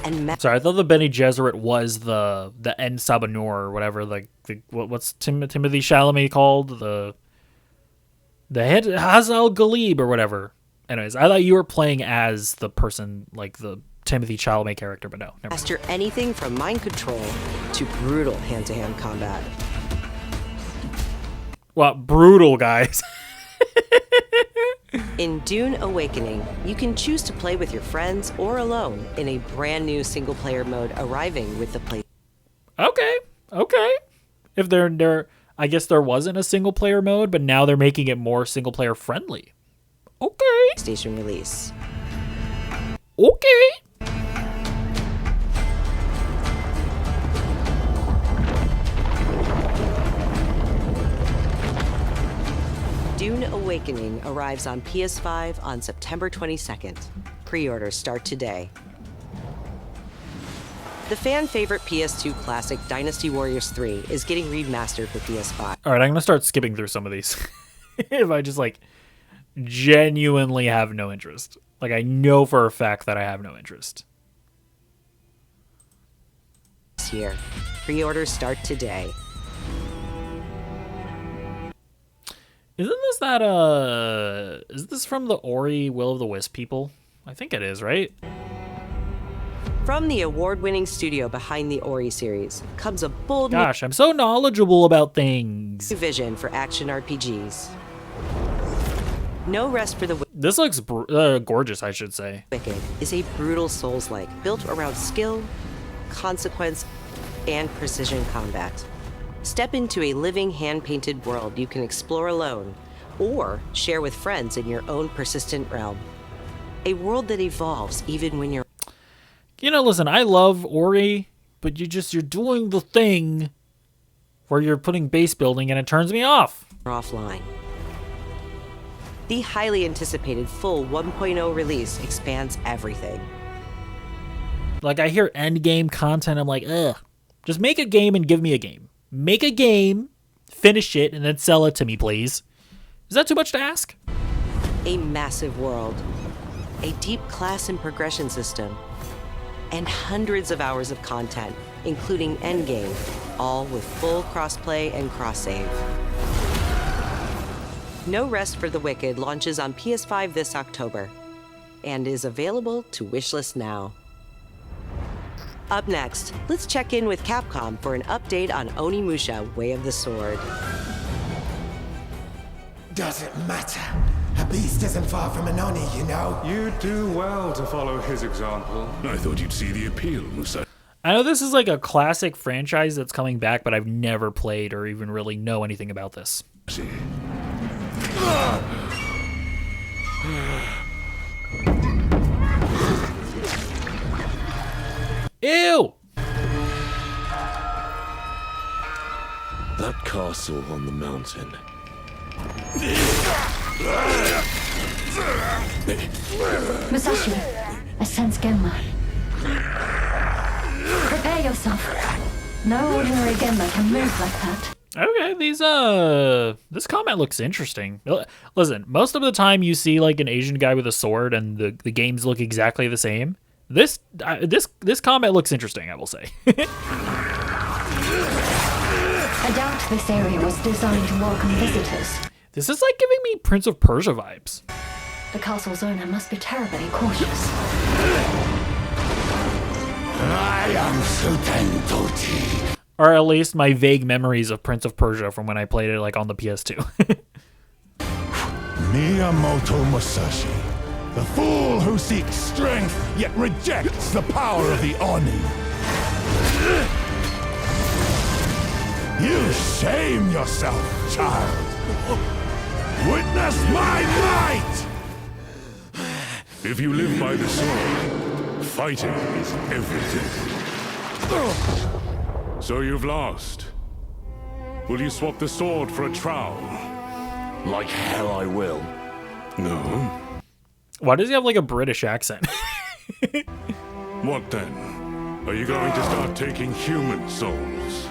And
sorry, I thought the Bene Gesserit was the En Sabanur or whatever. What's Timothy Chalamet called? The head Hazal Galib or whatever. Anyways, I thought you were playing as the person, like the Timothy Chalamet character, but no. Never.
Master anything from mind control to brutal hand-to-hand combat.
Well, brutal, guys.
In Dune Awakening, you can choose to play with your friends or alone in a brand new single-player mode arriving with the play.
Okay. If I guess there wasn't a single-player mode, but now they're making it more single-player friendly. Okay.
Station release.
Okay.
Dune Awakening arrives on PS5 on September 22nd. Pre-orders start today. The fan-favorite PS2 classic Dynasty Warriors 3 is getting remastered for PS5.
All right, I'm going to start skipping through some of these. If I just, genuinely have no interest. I know for a fact that I have no interest.
This year. Pre-orders start today.
Isn't this is this from the Ori Will of the Wisp people? I think it is, right?
From the award-winning studio behind the Ori series comes a bold...
Gosh, I'm so knowledgeable about things.
...vision for action RPGs. No Rest for the...
This looks gorgeous, I should say.
Wicked is a brutal Souls-like, built around skill, consequence, and precision combat. Step into a living, hand-painted world you can explore alone or share with friends in your own persistent realm. A world that evolves even when you're...
You know, listen, I love Ori, but you're doing the thing where you're putting base building and it turns me off.
Offline. The highly anticipated full 1.0 release expands everything.
Like, I hear endgame content, I'm like, ugh. Just make a game and give me a game. Make a game, finish it, and then sell it to me, please. Is that too much to ask?
A massive world, a deep class and progression system, and hundreds of hours of content, including endgame, all with full crossplay and cross-save. No Rest for the Wicked launches on PS5 this October, and is available to wishlist now. Up next, let's check in with Capcom for an update on Onimusha: Way of the Sword.
Doesn't matter. A beast isn't far from an Oni, you know.
You do well to follow his example.
I thought you'd see the appeal, Musa.
I know this is like a classic franchise that's coming back, but I've never played or even really know anything about this. Ew!
That castle on the mountain.
Musashi, I sense Genma. Prepare yourself. No ordinary Genma can move like that.
Okay, this comment looks interesting. Listen, most of the time you see like an Asian guy with a sword and the games look exactly the same. This comment looks interesting, I will say.
I doubt this area was designed to welcome visitors.
This is like giving me Prince of Persia vibes.
The castle's owner must be terribly cautious.
I am Sultan Toti.
Or at least my vague memories of Prince of Persia from when I played it like on the PS2.
Miyamoto Musashi, the fool who seeks strength yet rejects the power of the Oni. You shame yourself, child. Witness my might!
If you live by the sword, fighting is everything. So you've lost. Will you swap the sword for a trowel?
Like hell I will.
No.
Why does he have like a British accent?
What then? Are you going to start taking human souls?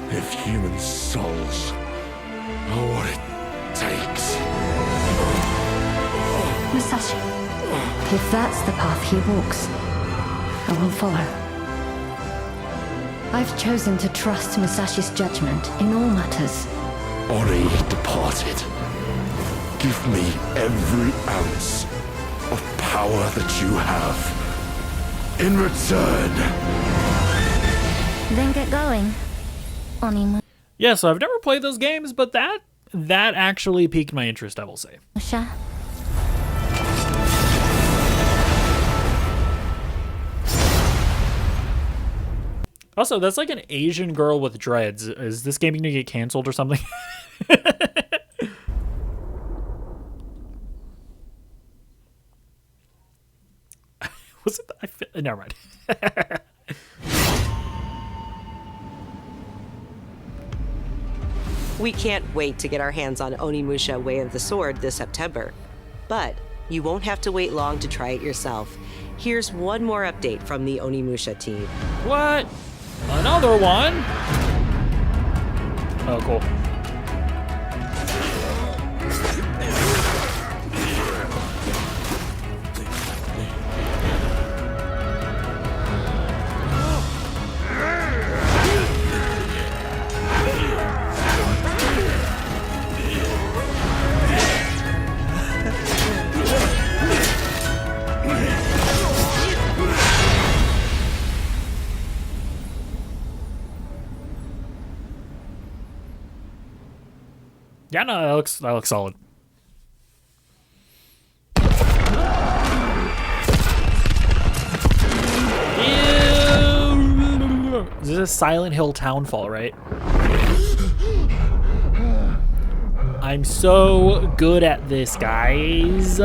If human souls are what it takes.
Musashi, if that's the path he walks, I will follow. I've chosen to trust Musashi's judgment in all matters.
Ori departed. Give me every ounce of power that you have. In return.
Then get going. Onimusha.
Yeah, so I've never played those games, but that actually piqued my interest, I will say. Also, that's like an Asian girl with dreads. Is this game gonna get canceled or something? Was it? Never mind.
We can't wait to get our hands on Onimusha: Way of the Sword this September. But you won't have to wait long to try it yourself. Here's one more update from the Onimusha team.
What? Another one? Oh, cool. Yeah, no, that looks solid. This is a Silent Hill Townfall, right? I'm so good at this, guys.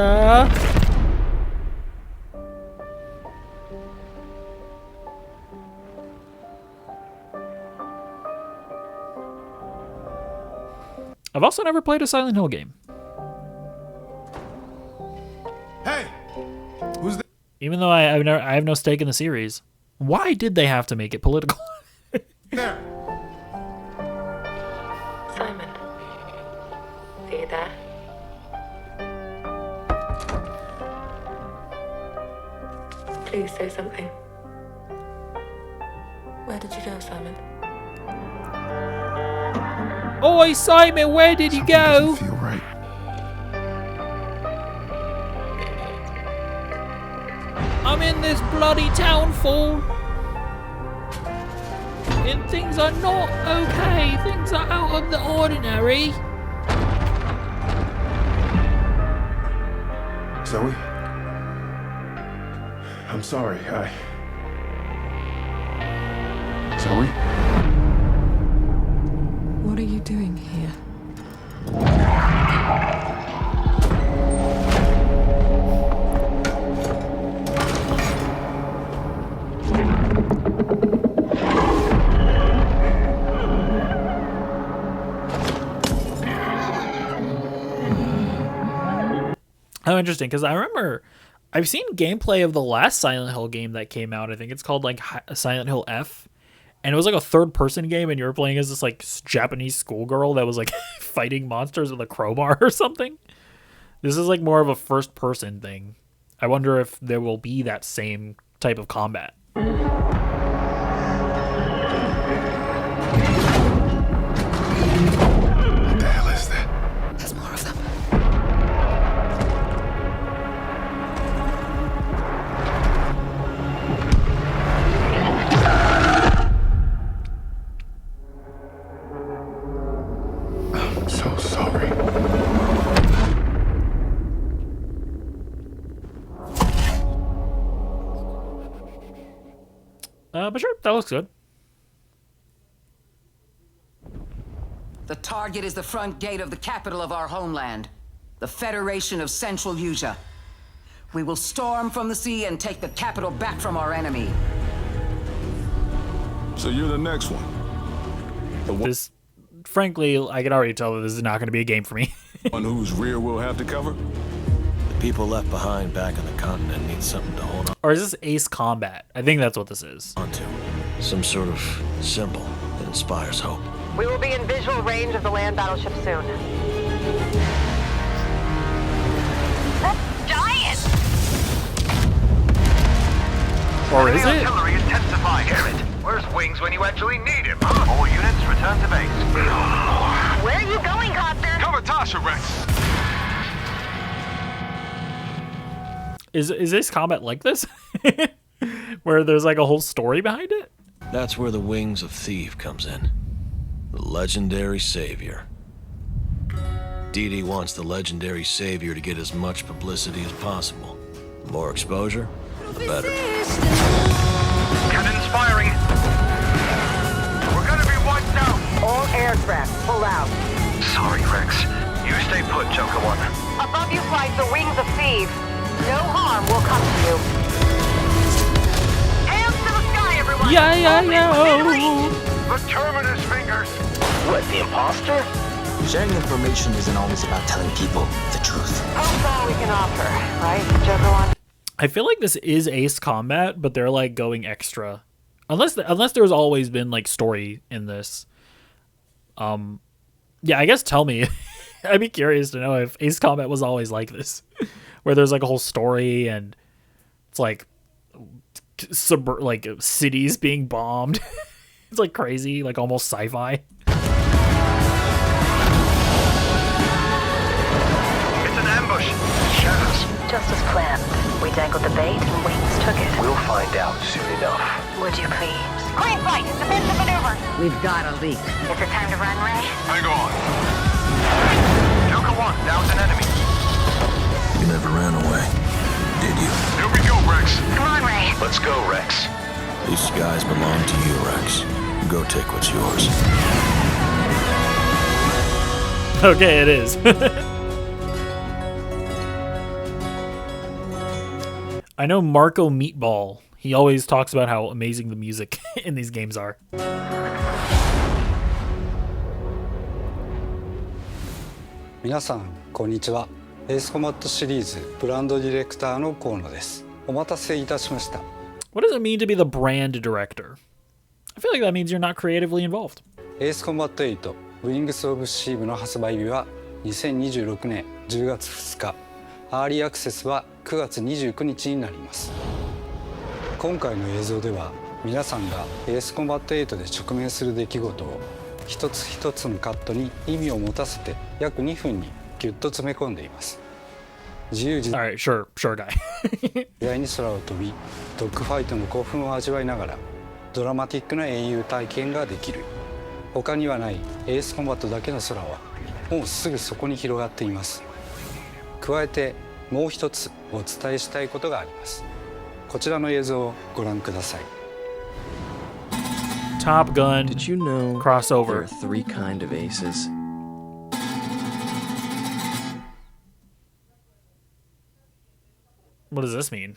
I've also never played a Silent Hill game.
Hey, who's that?
Even though I have no stake in the series. Why did they have to make it political?
There.
Simon. Are you there? Please say something. Where did you go, Simon?
Oi, Simon, where did you go?
Feel right.
I'm in this bloody Townfall. And things are not okay. Things are out of the ordinary.
Zoe? I'm sorry, Zoe?
What are you doing here?
Oh, interesting, because I remember I've seen gameplay of the last Silent Hill game that came out. I think it's called like Silent Hill F, and it was like a third-person game, and you were playing as this like Japanese schoolgirl that was like fighting monsters with a crowbar or something. This is like more of a first-person thing. I wonder if there will be that same type of combat.
What the hell is that?
There's more of them.
I'm so sorry.
But sure, that looks good.
The target is the front gate of the capital of our homeland, the Federation of Central Usia. We will storm from the sea and take the capital back from our enemy.
So you're the next one.
This, frankly, I can already tell that this is not going to be a game for me.
One whose rear we'll have to cover?
The people left behind back on the continent need something to hold on.
Or is this Ace Combat? I think that's what this is.
Onto some sort of symbol that inspires hope.
We will be in visual range of the land battleship soon. That's giant!
Or is it?
Artillery intensifying. Garrett, where's Wings when you actually need him? All units return to base.
Where are you going, Copter?
Cover Tasha, Rex.
Is Ace Combat like this? Where there's like a whole story behind it?
That's where the Wings of Theve comes in. The legendary savior. Dee wants the legendary savior to get as much publicity as possible. The more exposure, the better.
Cannons firing. We're gonna be wiped out.
All aircraft, pull out.
Sorry, Rex. You stay put, Joker One.
Above you flies the Wings of Theve. No harm will come to you. Hands to the sky, everyone!
Yeah.
The Terminus fingers.
What, the imposter?
Sharing information isn't always about telling people the truth.
That's all we can offer, right, Joker One?
I feel like this is Ace Combat, but they're like going extra. Unless there's always been like story in this. Yeah, I guess tell me. I'd be curious to know if Ace Combat was always like this, where there's like a whole story and it's like like cities being bombed. It's like crazy, like almost sci-fi.
It's an ambush. Shadows.
Just as planned. We dangled the bait and Wings took it.
We'll find out soon enough.
Would you please? Green fight! Defensive maneuver!
We've got a leak.
Is it time to run, Ray?
Hang on. Joker One, down's an enemy.
You never ran away, did you?
Here we go, Rex.
Come on, Ray.
Let's go, Rex.
These skies belong to you, Rex. Go take what's yours.
Okay, it is. I know Marco Meatball. He always talks about how amazing the music in these games are.
皆さんこんにちは。エースコマットシリーズブランドディレクターの河野です。お待たせいたしました。
What does it mean to be the brand director? I feel like that means you're not creatively involved.
エースコンバット8 Wings of Steel の発売日は2026年10月2日、アーリーアクセスは9月29日になります。今回の映像では皆さんがエースコンバット8で直面する出来事を一つ一つのカットに意味を持たせて約2分にギュッと詰め込んでいます。自由自在に空を飛び、ドッグファイトの興奮を味わいながらドラマティックな英雄体験ができる。他にはないエースコンバットだけの空はもうすぐそこに広がっています。加えてもう一つお伝えしたいことがあります。こちらの映像をご覧ください。
Top Gun
Did you know
crossover.
There are 3 kinds of aces?
What does this mean?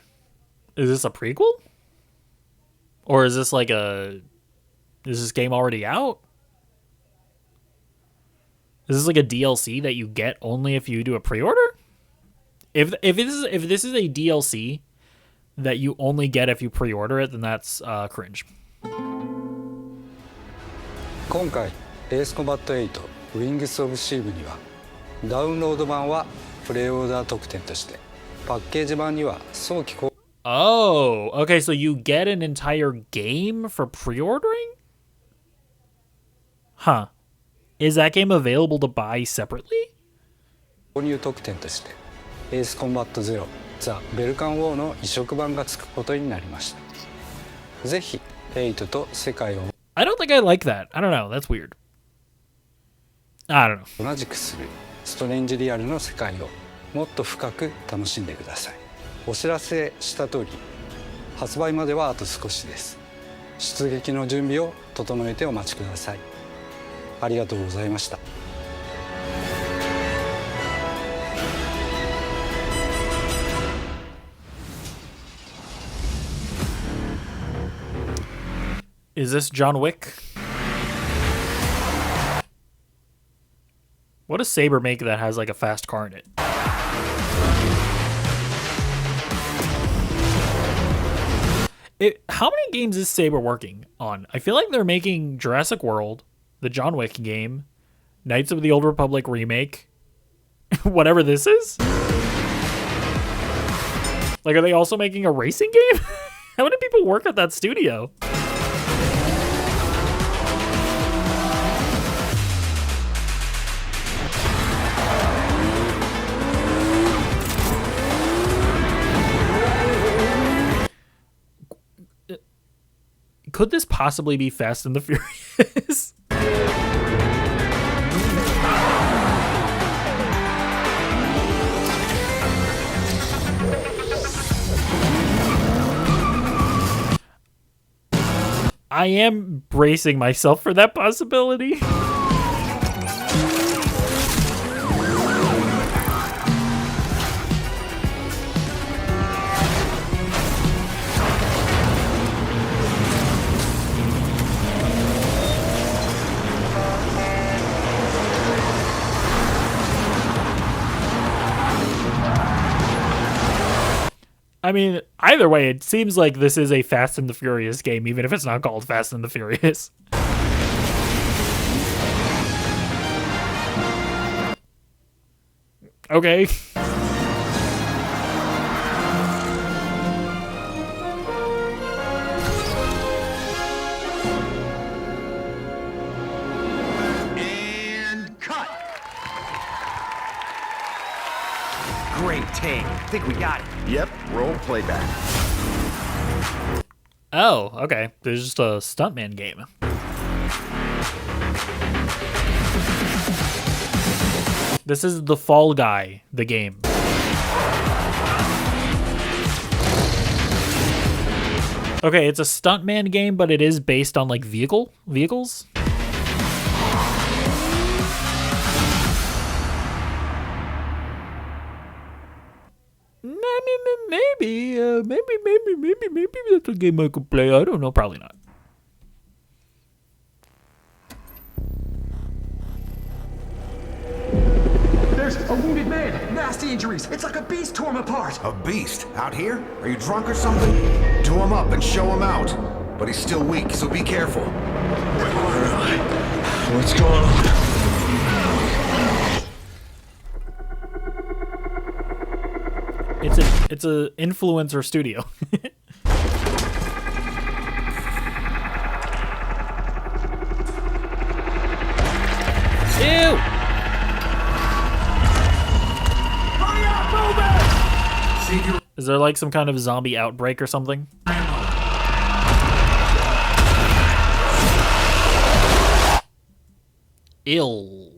Is this a prequel? Or is this like a... Is this game already out? Is this like a DLC that you get only if you do a pre-order? If this is a DLC that you only get if you pre-order it, then that's cringe.
今回エースコンバット8 Wings of Steel にはダウンロード版はプレイオーダー特典としてパッケージ版には早期購入
Oh, okay, so you get an entire game for pre-ordering? Huh. Is that game available to buy separately?
購入特典としてエースコンバット0ザ・ベルカンウォーの移植版がつくことになりました。ぜひ8と世界を
I don't think I like that. I don't know. That's weird. I don't know.
同じくするストレンジリアルの世界をもっと深く楽しんでください。お知らせした通り発売まではあと少しです。出撃の準備を整えてお待ちください。ありがとうございました。
Is this John Wick? What does Saber make that has like a fast car in it? How many games is Saber working on? I feel like they're making Jurassic World, the John Wick game, Knights of the Old Republic remake, whatever this is. Like, are they also making a racing game? How many people work at that studio? Could this possibly be Fast and the Furious? I am bracing myself for that possibility. I mean, either way, it seems like this is a Fast and the Furious game, even if it's not called Fast and the Furious. Okay.
And cut! Great take. Think we got it.
Yep, roll playback.
Oh, okay. There's just a Stuntman game. This is the Fall Guy, the game. Okay, it's a Stuntman game, but it is based on like vehicles. Maybe that's a game I could play. I don't know. Probably not.
nasty injuries. It's like a beast tore him apart.
A beast? Out here? Are you drunk or something? Tow him up and show him out. But he's still weak, so be careful.
What's going on?
It's a influencer studio. Ew! Is there like some kind of zombie outbreak or something? Ill.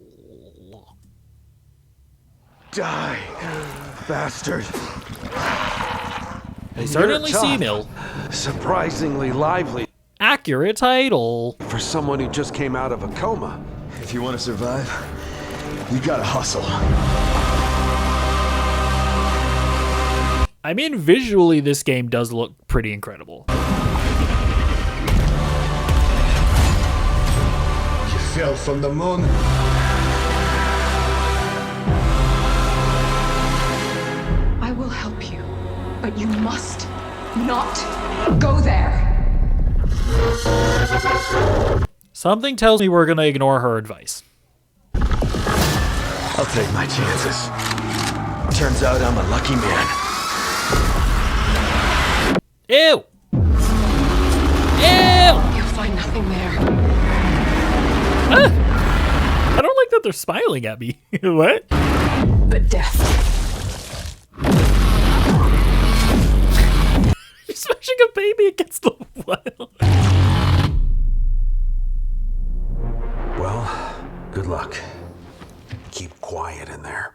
Die, bastard.
They certainly seem ill.
Surprisingly lively.
Accurate title.
For someone who just came out of a coma.
If you want to survive, you gotta hustle.
I mean, visually, this game does look pretty incredible.
You fell from the moon.
I will help you, but you must not go there.
Something tells me we're gonna ignore her advice.
I'll take my chances. Turns out I'm a lucky man.
Ew! Ew!
You'll find nothing there.
Ah! I don't like that they're smiling at me. What?
But death.
You're smashing a baby against the wall.
Well, good luck. Keep quiet in there.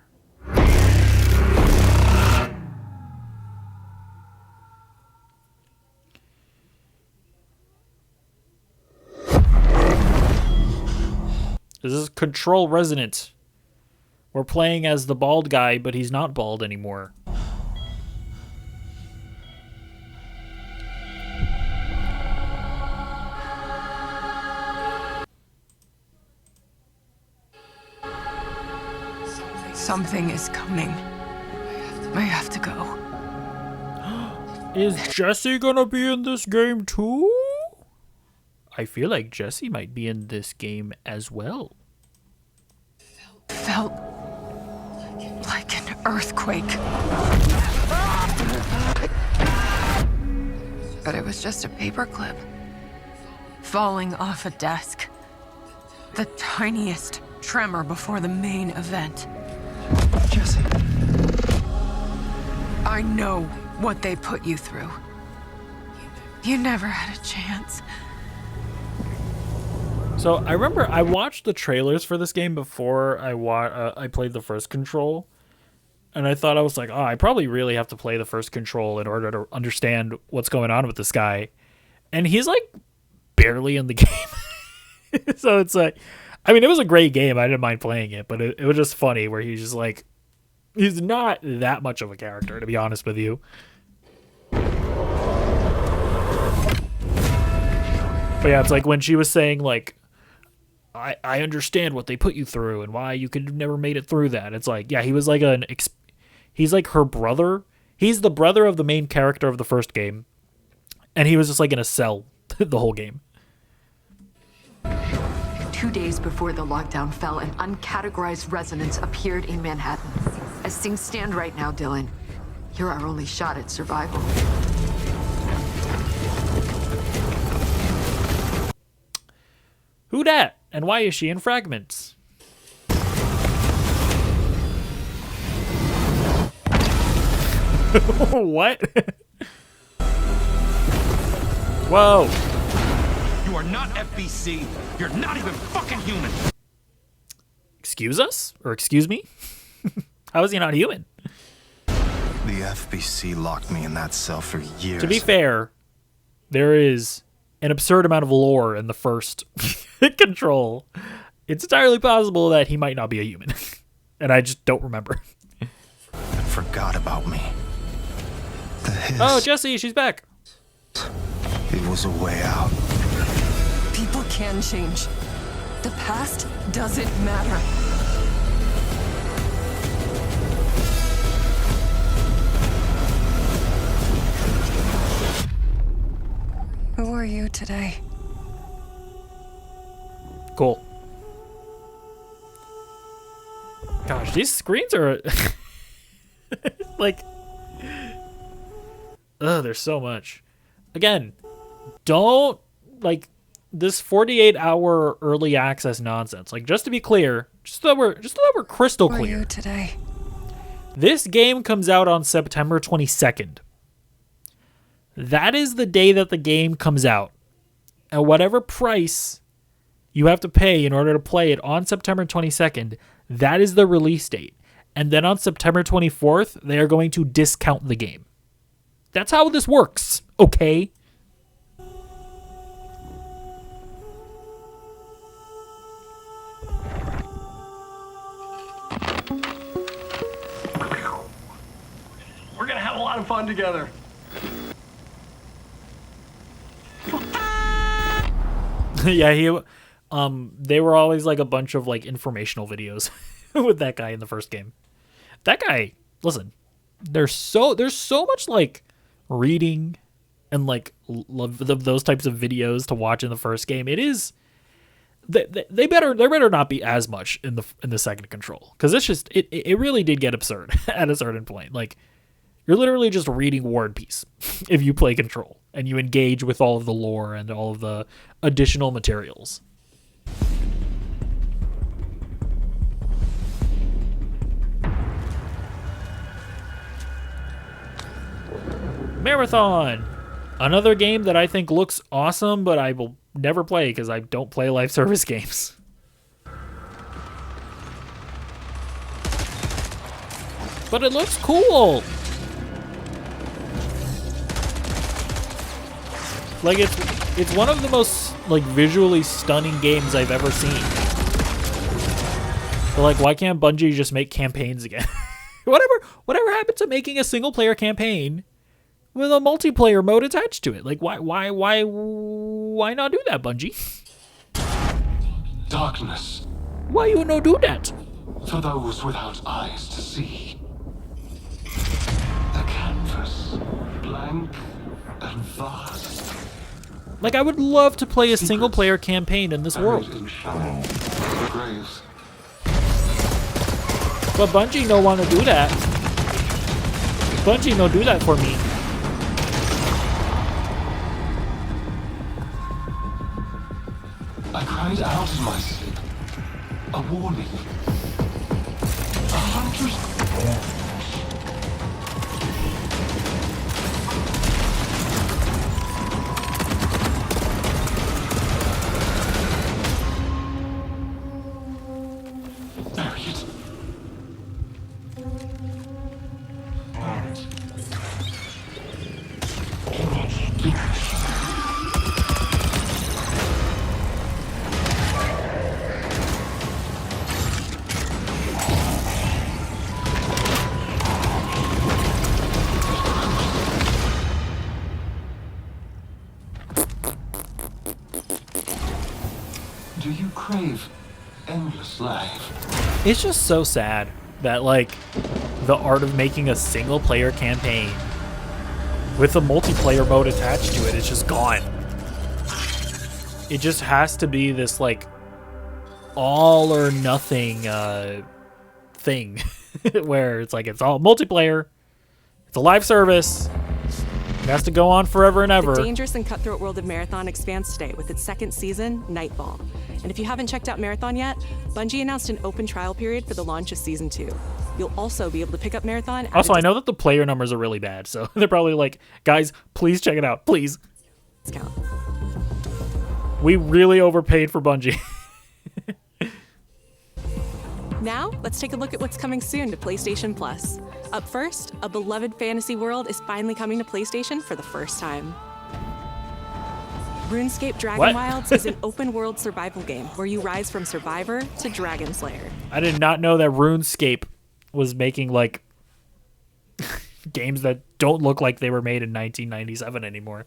This is Control Resonant. We're playing as the bald guy, but he's not bald anymore.
Something is coming. I have to go.
Is Jesse gonna be in this game too? I feel like Jesse might be in this game as well.
Felt like an earthquake. But it was just a paperclip falling off a desk. The tiniest tremor before the main event.
Jesse.
I know what they put you through. You never had a chance.
So I remember I watched the trailers for this game before I played the first Control, and I thought I was like, oh, I probably really have to play the first Control in order to understand what's going on with this guy, and he's like barely in the game. So it's like, I mean, it was a great game. I didn't mind playing it, but it was just funny where he's just like, he's not that much of a character, to be honest with you. But yeah, it's like when she was saying like, I understand what they put you through and why you could have never made it through that. It's like, yeah, he was like he's like her brother. He's the brother of the main character of the first game. And he was just like in a cell the whole game.
2 days before the lockdown fell, an uncategorized resonance appeared in Manhattan. As things stand right now, Dylan, you're our only shot at survival.
Who dat? And why is she in fragments? What? Whoa.
You are not FBC. You're not even fucking human.
Excuse us? Or excuse me? How is he not human?
The FBC locked me in that cell for years.
To be fair, there is an absurd amount of lore in the first Control. It's entirely possible that he might not be a human. And I just don't remember.
And forgot about me.
Oh, Jesse, she's back.
It was a way out.
People can change. The past doesn't matter. today.
Cool. Gosh, these screens are like, there's so much. Again, don't like this 48-hour early access nonsense. Like, just to be clear, just so that we're crystal clear.
Where are you today?
This game comes out on September 22nd. That is the day that the game comes out. And whatever price you have to pay in order to play it on September 22nd, that is the release date. And then on September 24th, they are going to discount the game. That's how this works, okay?
We're gonna have a lot of fun together.
Yeah, they were always like a bunch of like informational videos with that guy in the first game. That guy, listen, there's so much like reading and like those types of videos to watch in the first game. It is there better not be as much in the second Control, because it's just it really did get absurd at a certain point. Like, you're literally just reading War and Peace if you play Control and you engage with all of the lore and all of the additional materials. Marathon! Another game that I think looks awesome, but I will never play because I don't play live service games. But it looks cool! Like, it's one of the most like visually stunning games I've ever seen. But like, why can't Bungie just make campaigns again? whatever happened to making a single player campaign with a multiplayer mode attached to it? Like, why not do that, Bungie?
Darkness.
Why you no do that?
For those without eyes to see. The canvas, blank and vast.
Like, I would love to play a single player campaign in this world. But Bungie no want to do that. Bungie no do that for me.
I cried out in my sleep. A warning. 100. Do you crave endless life?
It's just so sad that, like, the art of making a single player campaign with a multiplayer mode attached to it is just gone. It just has to be this, like, all or nothing thing where it's like, it's all multiplayer, it's a live service, it has to go on forever and ever.
The dangerous and cutthroat world of Marathon expands today with its second season, Nightfall. And if you haven't checked out Marathon yet, Bungie announced an open trial period for the launch of Season 2. You'll also be able to pick up Marathon.
Also, I know that the player numbers are really bad, so they're probably like, guys, please check it out, please.
Discount.
We really overpaid for Bungie.
Now, let's take a look at what's coming soon to PlayStation Plus. Up first, a beloved fantasy world is finally coming to PlayStation for the first time. RuneScape Dragonwilds is an open-world survival game where you rise from survivor to dragon slayer.
I did not know that RuneScape was making, like, games that don't look like they were made in 1997 anymore.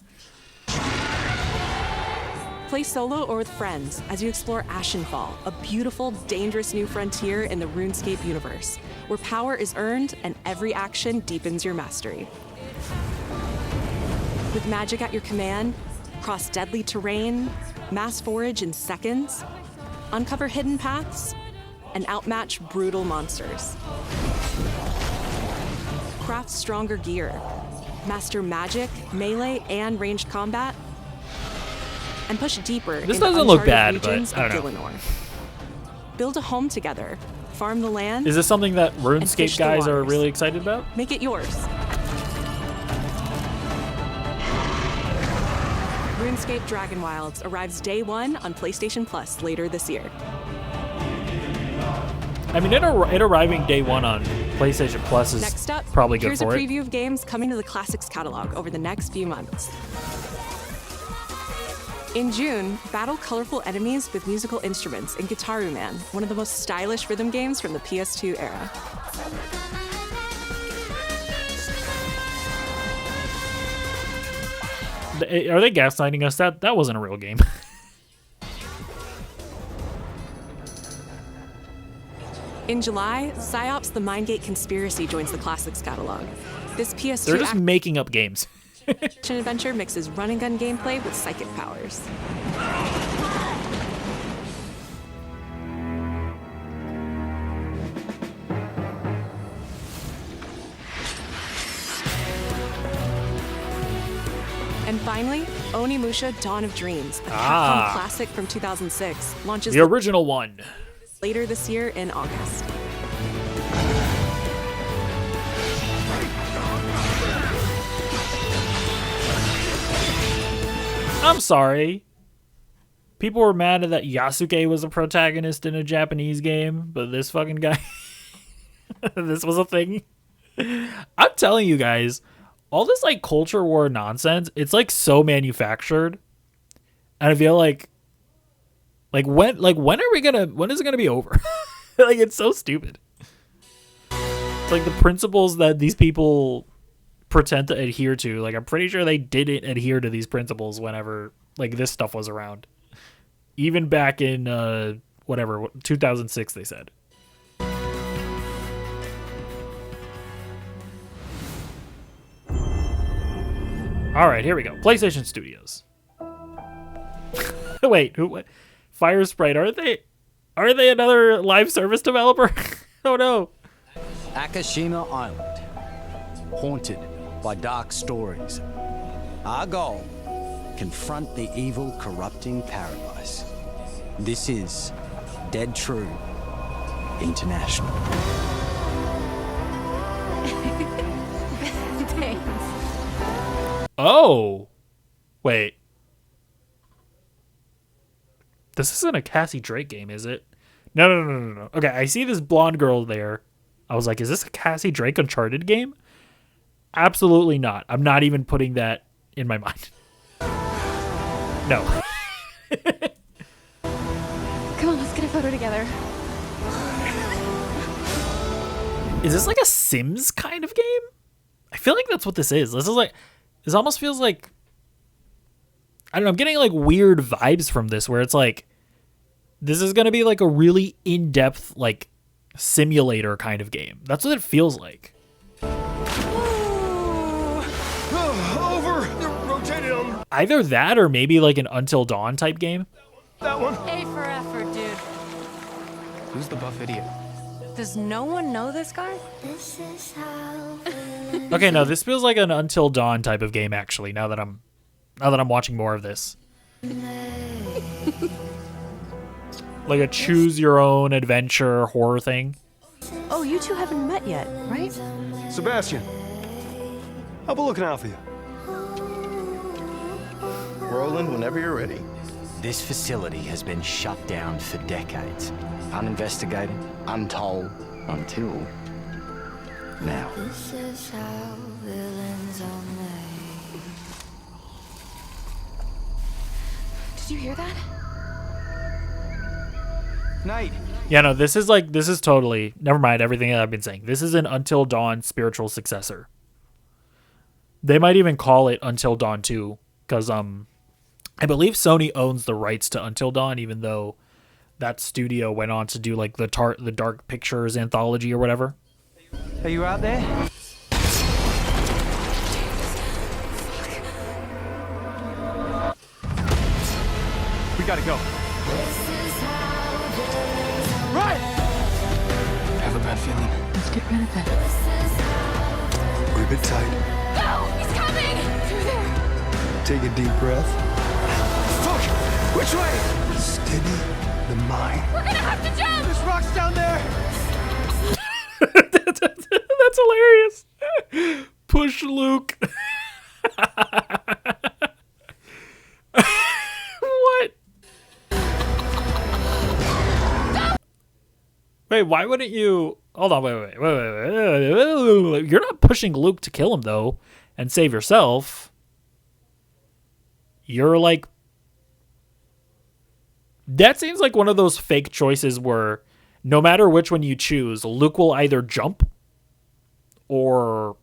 Play solo or with friends as you explore Ashenfall, a beautiful, dangerous new frontier in the RuneScape universe, where power is earned and every action deepens your mastery. With magic at your command, cross deadly terrain, mass forage in seconds, uncover hidden paths, and outmatch brutal monsters. Craft stronger gear, master magic, melee, and ranged combat, and push deeper
This
into
doesn't look
uncharted
bad,
regions
but I
of
don't know.
Gillinor. Build a home together, farm the land.
Is this something that
fish
RuneScape
the
guys are
waters.
really excited about?
Make it yours. RuneScape Dragonwilds arrives day 1 on PlayStation Plus later this year.
I mean, it arriving day 1 on PlayStation Plus is
Next up,
probably good
here's
for
a
it.
preview of games coming to the Classics catalog over the next few months. In June, battle colorful enemies with musical instruments in Guitaru Man, one of the most stylish rhythm games from the PS2 era.
Are they gaslighting us? That wasn't a real game.
In July, PsyOps The Mindgate Conspiracy joins the Classics catalog. This PS2
They're just making up games.
action adventure mixes run and gun gameplay with psychic powers. And finally, Onimusha Dawn of Dreams, a Capcom classic from 2006, launches
The original one.
later this year in August.
I'm sorry. People were mad that Yasuke was a protagonist in a Japanese game, but this fucking guy, this was a thing. I'm telling you guys, all this like culture war nonsense, it's like so manufactured. And I feel like when is it gonna be over? Like, it's so stupid. It's like the principles that these people pretend to adhere to, like, I'm pretty sure they didn't adhere to these principles whenever like this stuff was around. Even back in 2006, they said. All right, here we go. PlayStation Studios. Wait, who? What? Fire Sprite? Are they another live service developer? Oh no.
Akashima Island, haunted by dark stories. Our goal: confront the evil, corrupting paradise. This is Dead True International.
Thanks.
Oh, wait. This isn't a Cassie Drake game, is it? No. Okay, I see this blonde girl there. I was like, is this a Cassie Drake Uncharted game? Absolutely not. I'm not even putting that in my mind. No.
Come on, let's get a photo together.
Is this like a Sims kind of game? I feel like that's what this is. This almost feels like, I don't know, I'm getting like weird vibes from this where it's like, this is going to be like a really in-depth like simulator kind of game. That's what it feels like.
Over! Rotate it on
Either that or maybe like an Until Dawn type game.
that one.
A for effort, dude.
Who's the buff idiot?
Does no one know this guy?
Okay, no, this feels like an Until Dawn type of game actually, now that I'm watching more of this. Like a choose your own adventure horror thing.
Oh, you two haven't met yet, right?
Sebastian, how about looking out for you?
Roland, whenever you're ready. This facility has been shut down for decades. Uninvestigated, untold, until now.
This is how villains are made. Did you hear that?
Nate.
Yeah, no, this is totally, never mind everything that I've been saying. This is an Until Dawn spiritual successor. They might even call it Until Dawn 2, because I believe Sony owns the rights to Until Dawn, even though that studio went on to do like the Dark Pictures anthology or whatever.
Are you out there?
We gotta go. Right!
Have a bad feeling.
Let's get rid of it.
Grip it tight.
No! He's coming! Through there!
Take a deep breath.
Fuck! Which way?
Steady the mind.
We're gonna have to jump!
There's rocks down there!
That's hilarious. Push Luke. What? Wait, why wouldn't you? Hold on, wait. You're not pushing Luke to kill him though, and save yourself. You're like, that seems like one of those fake choices where no matter which one you choose, Luke will either jump or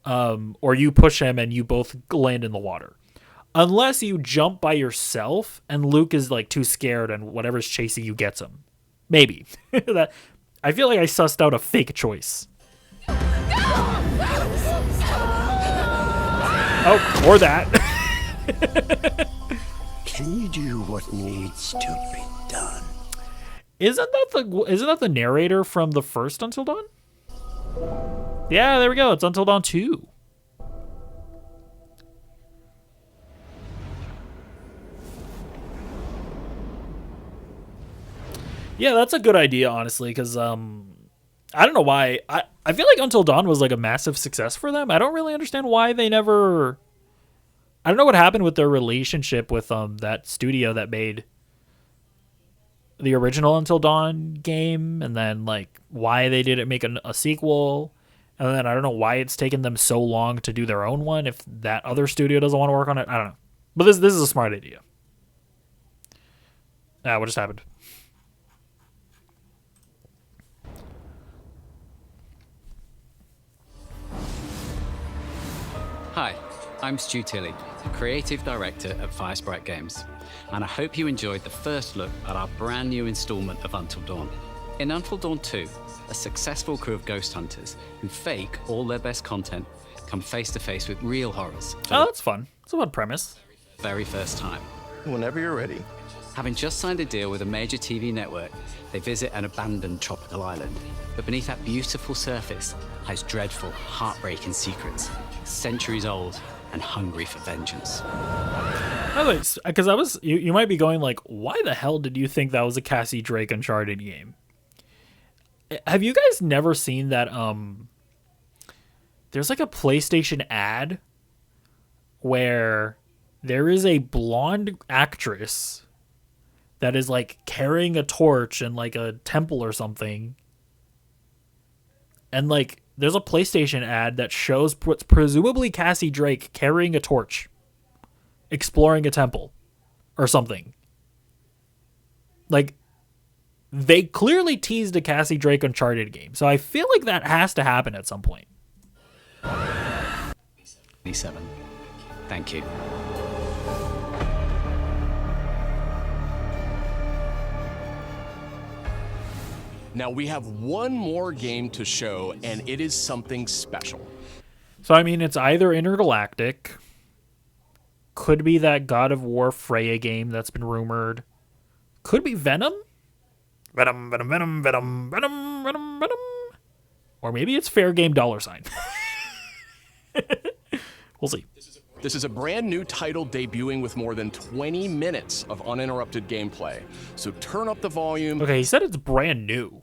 you push him and you both land in the water. Unless you jump by yourself and Luke is like too scared and whatever's chasing you gets him. Maybe. That I feel like I sussed out a fake choice. Oh, or that.
Can you do what needs to be done?
Isn't that the narrator from the first Until Dawn? Yeah, there we go. It's Until Dawn 2. Yeah, that's a good idea, honestly, because I don't know why. I feel like Until Dawn was like a massive success for them. I don't really understand why they never... I don't know what happened with their relationship with that studio that made the original Until Dawn game, and then like why they didn't make a sequel, and then I don't know why it's taken them so long to do their own one if that other studio doesn't want to work on it. I don't know. But this is a smart idea. What just happened?
Hi, I'm Stu Tilley, Creative Director at Firesprite Games, and I hope you enjoyed the first look at our brand new installment of Until Dawn. In Until Dawn 2, a successful crew of ghost hunters who fake all their best content come face to face with real horrors.
Oh, that's fun. It's a fun premise.
Very first time.
Whenever you're ready.
Having just signed a deal with a major TV network, they visit an abandoned tropical island. But beneath that beautiful surface lies dreadful, heartbreaking secrets, centuries old and hungry for vengeance.
Because you might be going like, why the hell did you think that was a Cassie Drake Uncharted game? Have you guys never seen that? There's like a PlayStation ad where there is a blonde actress that is like carrying a torch in like a temple or something. And like there's a PlayStation ad that shows what's presumably Cassie Drake carrying a torch, exploring a temple or something. Like they clearly teased a Cassie Drake Uncharted game. So I feel like that has to happen at some point.
27. Thank you.
Now we have one more game to show, and it is something special.
So, I mean, it's either Intergalactic, could be that God of War Freya game that's been rumored, could be Venom, or maybe it's Fair Game $. We'll see.
This is a brand new title debuting with more than 20 minutes of uninterrupted gameplay. So turn up the volume.
Okay, he said it's brand new.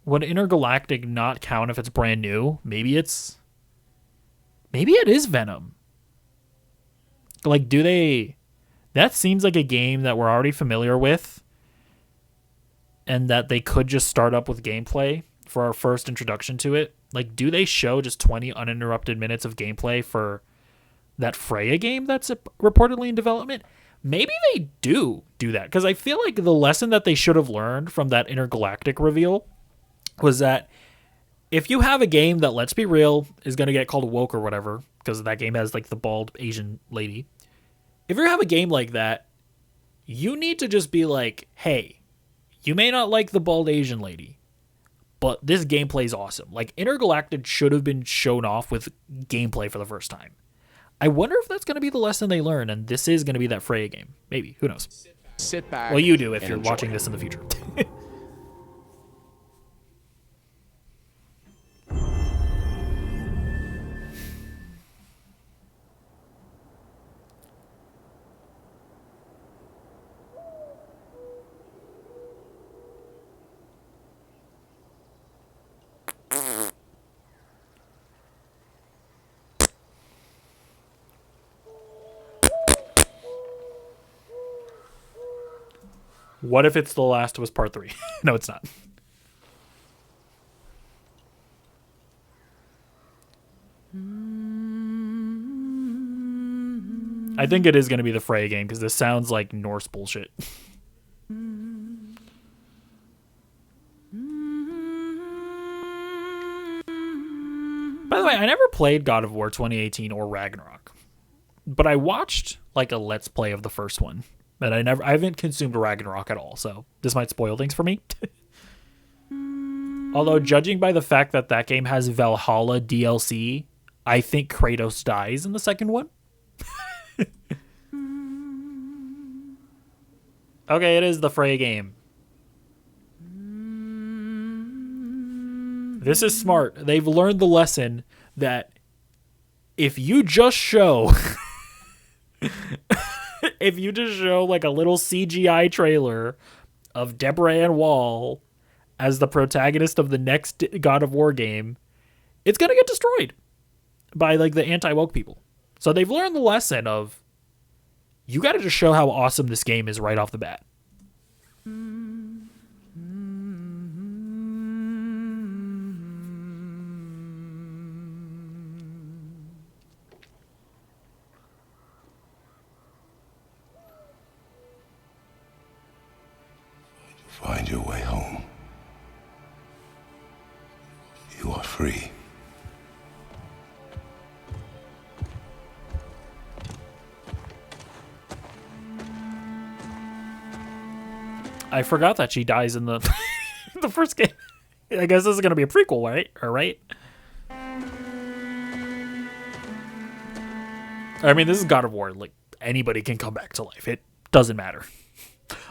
Would Intergalactic not count if it's brand new? Maybe it is Venom. Like, do they... That seems like a game that we're already familiar with, and that they could just start up with gameplay for our first introduction to it. Like, do they show just 20 uninterrupted minutes of gameplay for that Freya game that's reportedly in development? Maybe they do that, because I feel like the lesson that they should have learned from that Intergalactic reveal was that if you have a game that, let's be real, is going to get called woke or whatever, because that game has like the bald Asian lady. If you have a game like that, you need to just be like, hey, you may not like the bald Asian lady, but this gameplay is awesome. Like, Intergalactic should have been shown off with gameplay for the first time. I wonder if that's going to be the lesson they learn, and this is going to be that Freya game. Maybe. Who knows?
Sit back.
Well, you do if
and
you're
enjoy.
watching this in the future. What if it's The Last of Us Part 3? No, it's not. I think it is going to be the Freya game because this sounds like Norse bullshit. By the way, I never played God of War 2018 or Ragnarok, but I watched like a Let's Play of the first one. But I haven't consumed Ragnarok at all, so this might spoil things for me. Although, judging by the fact that that game has Valhalla DLC, I think Kratos dies in the second one. Okay, it is the Freya game. This is smart. They've learned the lesson that if you just show... if you just show like a little CGI trailer of Deborah Ann Wall as the protagonist of the next God of War game, it's going to get destroyed by like the anti-woke people. So they've learned the lesson of you got to just show how awesome this game is right off the bat.
Find your way home. You are free.
I forgot that she dies in the the first game. I guess this is going to be a prequel, right? All right. I mean, this is God of War. Like, anybody can come back to life. It doesn't matter.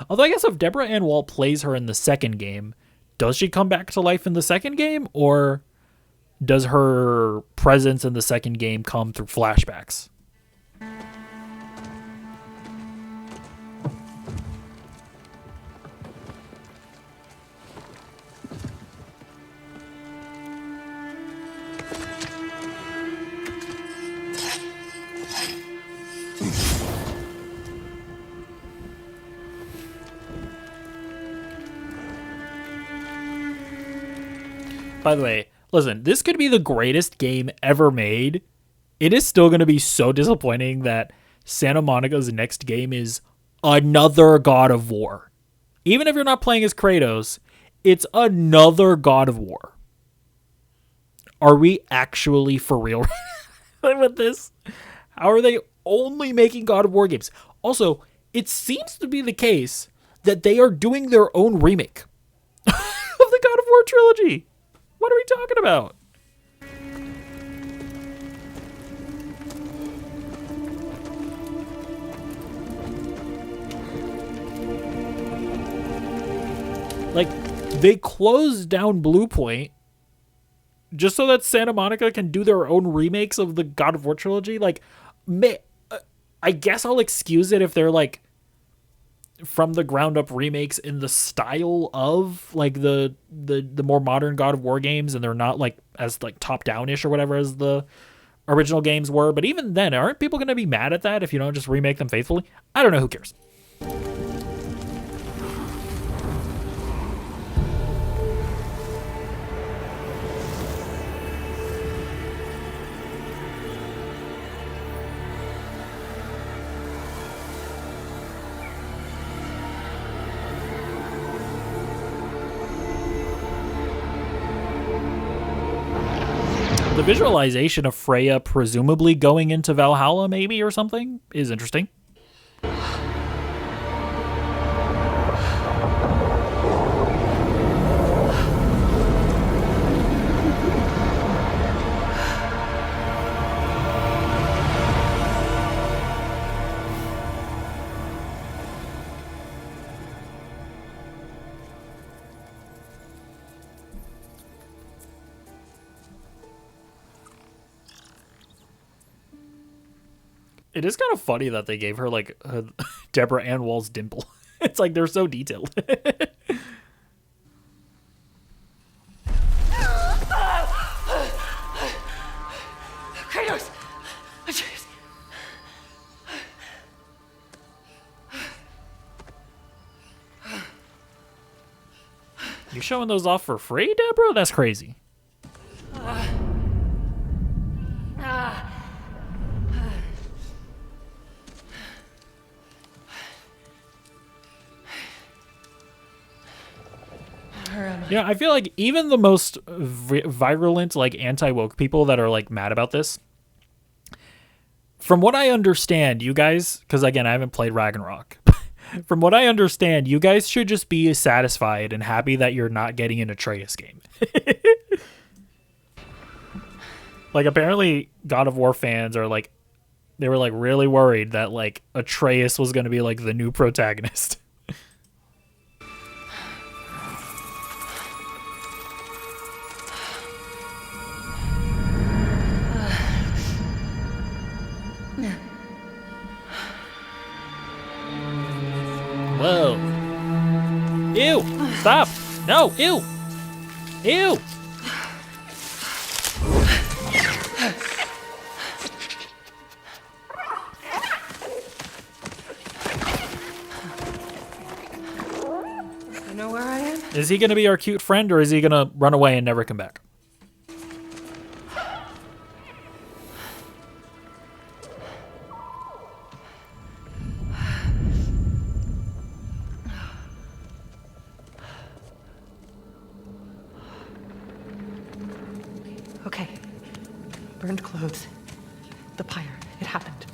Although I guess if Deborah Ann Wall plays her in the second game, does she come back to life in the second game? Or does her presence in the second game come through flashbacks? By the way, listen, this could be the greatest game ever made. It is still going to be so disappointing that Santa Monica's next game is another God of War. Even if you're not playing as Kratos, it's another God of War. Are we actually for real with this? How are they only making God of War games? Also, it seems to be the case that they are doing their own remake of the God of War trilogy. What are we talking about? Like, they closed down Blue Point just so that Santa Monica can do their own remakes of the God of War trilogy. Like, I guess I'll excuse it if they're like from the ground up remakes in the style of like the more modern God of War games, and they're not like as like top down-ish or whatever as the original games were. But even then, aren't people going to be mad at that if you don't just remake them faithfully? I don't know, who cares? The visualization of Freya presumably going into Valhalla maybe or something is interesting. It is kind of funny that they gave her like Deborah Ann Wall's dimple. It's like they're so detailed.
Kratos!
You showing those off for free, Deborah? That's crazy. Yeah, I feel like even the most virulent, like, anti-woke people that are, like, mad about this, from what I understand, you guys, because, again, I haven't played Ragnarok, from what I understand, you guys should just be satisfied and happy that you're not getting an Atreus game. Like, apparently, God of War fans are, like, they were, like, really worried that, like, Atreus was going to be, like, the new protagonist. Whoa. Ew. Stop. No. Ew. Ew.
You know where I am?
Is he going to be our cute friend, or is he going to run away and never come back?
Okay. Burned clothes. The pyre. It happened.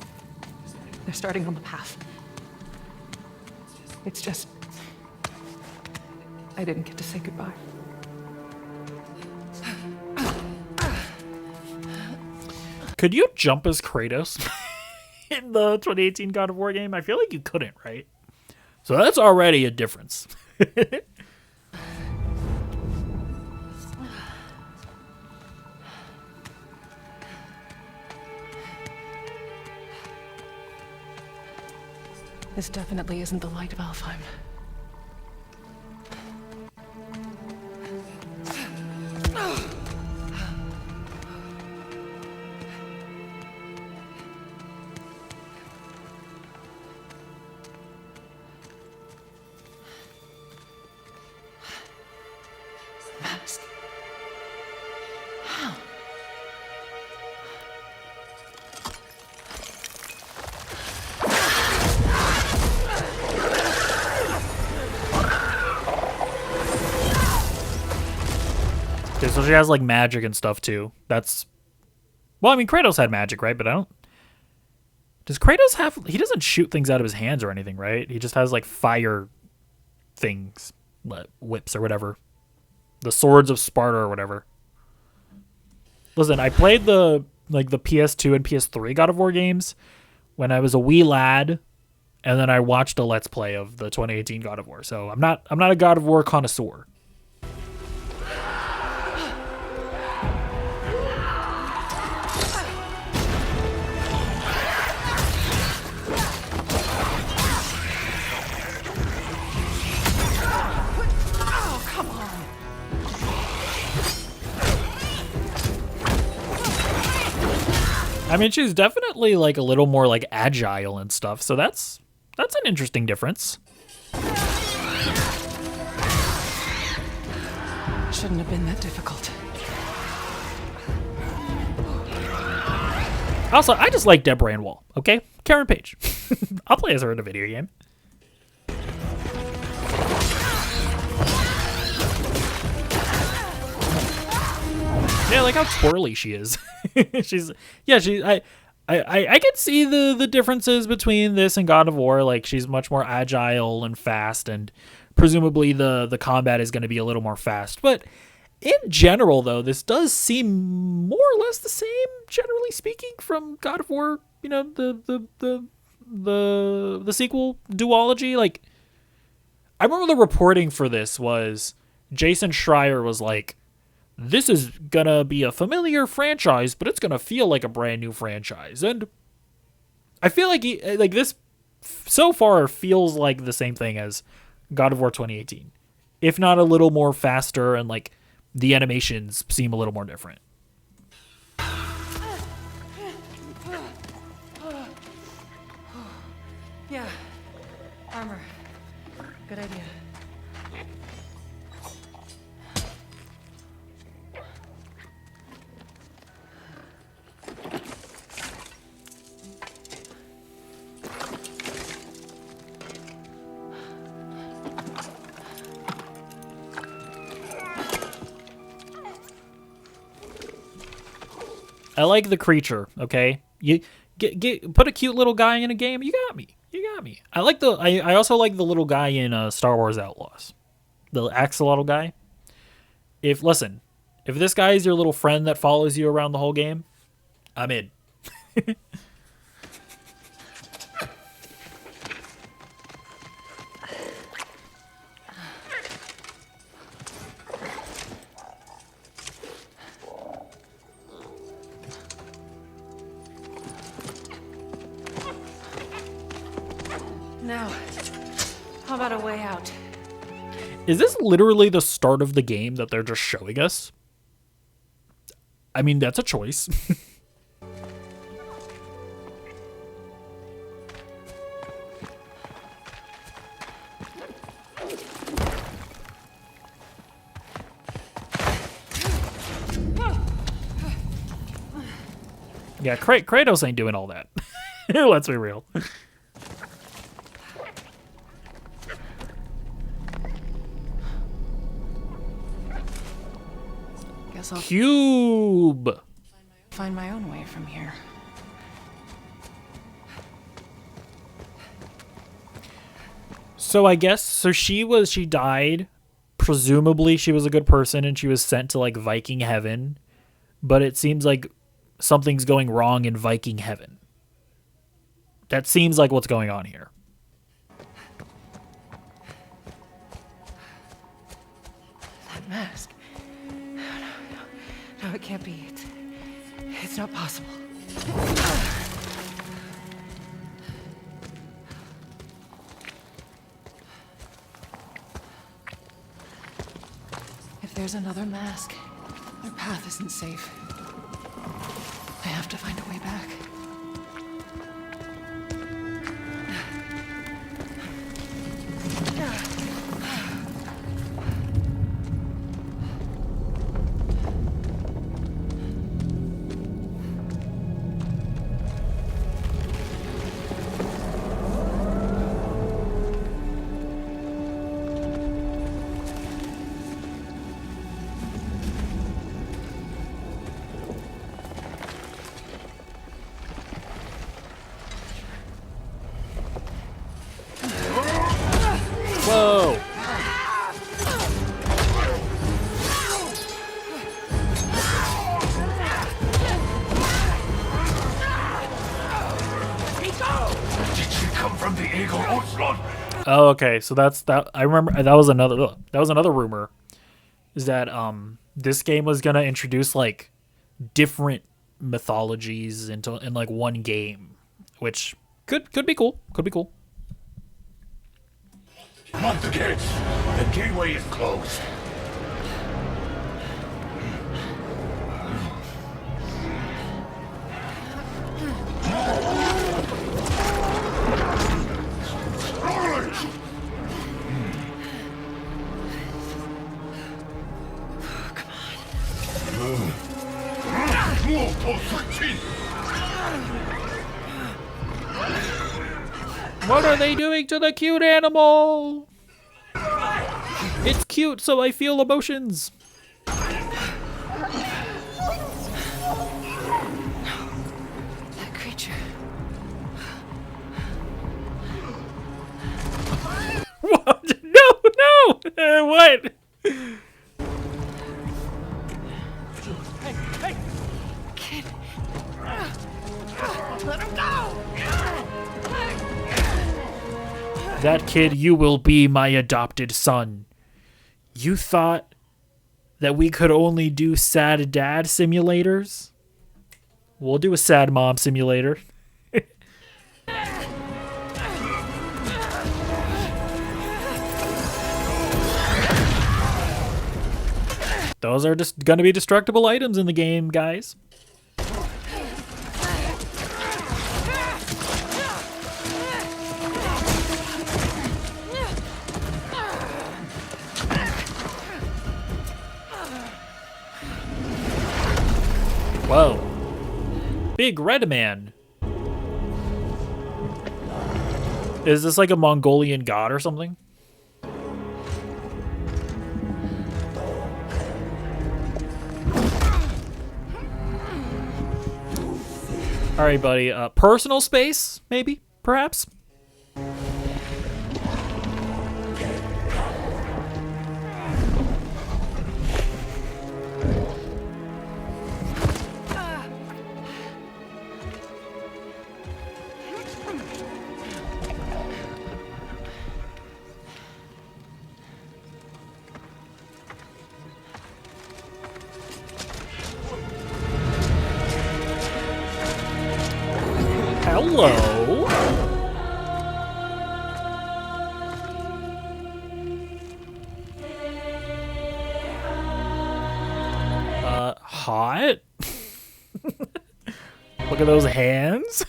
They're starting on the path. It's just... I didn't get to say goodbye.
Could you jump as Kratos in the 2018 God of War game? I feel like you couldn't, right? So that's already a difference.
This definitely isn't the light of Alfheim. Mask. How?
Okay, so she has like magic and stuff too. That's, well, I mean, Kratos had magic, right? But I don't. Does Kratos have? He doesn't shoot things out of his hands or anything, right? He just has like fire things, whips or whatever. The swords of Sparta or whatever. Listen, I played the PS2 and PS3 God of War games when I was a wee lad, and then I watched a Let's Play of the 2018 God of War. So I'm not a God of War connoisseur. I mean, she's definitely like a little more like agile and stuff, so that's an interesting difference.
Shouldn't have been that difficult.
Also, I just like Deborah Ann Wall, okay? Karen Page. I'll play as her in a video game. Yeah, like how twirly she is. I can see the differences between this and God of War. Like, she's much more agile and fast, and presumably the combat is going to be a little more fast. But in general, though, this does seem more or less the same, generally speaking, from God of War. You know, the sequel duology. Like, I remember the reporting for this was Jason Schreier was like, this is gonna be a familiar franchise, but it's gonna feel like a brand new franchise. And I feel like this so far feels like the same thing as God of War 2018, if not a little more faster, and like the animations seem a little more different.
Yeah, armor. Good idea.
I like the creature. Okay, you put a cute little guy in a game. You got me. You got me. I like the. I also like the little guy in Star Wars Outlaws, the axolotl guy. If this guy is your little friend that follows you around the whole game, I'm in.
Now, how about a way out?
Is this literally the start of the game that they're just showing us? I mean, that's a choice. Yeah, Kratos ain't doing all that. Let's be real.
Guess I'll
Cube.
find my own way from here.
So I guess she died. Presumably she was a good person and she was sent to like Viking heaven, but it seems like something's going wrong in Viking heaven. That seems like what's going on here.
That mask. No, it can't be. It's not possible. If there's another mask, their path isn't safe. I have to find a way back.
Whoa.
Did she come from the Eagle Onslaught?
Oh, okay. So that's that. I remember that was another rumor, is that this game was gonna introduce like different mythologies in like one game, which could be cool. Could be cool.
Lock the gates. The gateway is closed.
What are they doing to the cute animal? It's cute, so I feel emotions.
That creature.
What? No! What?
Hey!
Kid.
Let him go!
That kid, you will be my adopted son. You thought that we could only do sad dad simulators? We'll do a sad mom simulator. Those are just gonna be destructible items in the game, guys. Whoa. Big red man. Is this like a Mongolian god or something? All right, buddy. Personal space, maybe, perhaps? Hello. Hot. Look at those hands.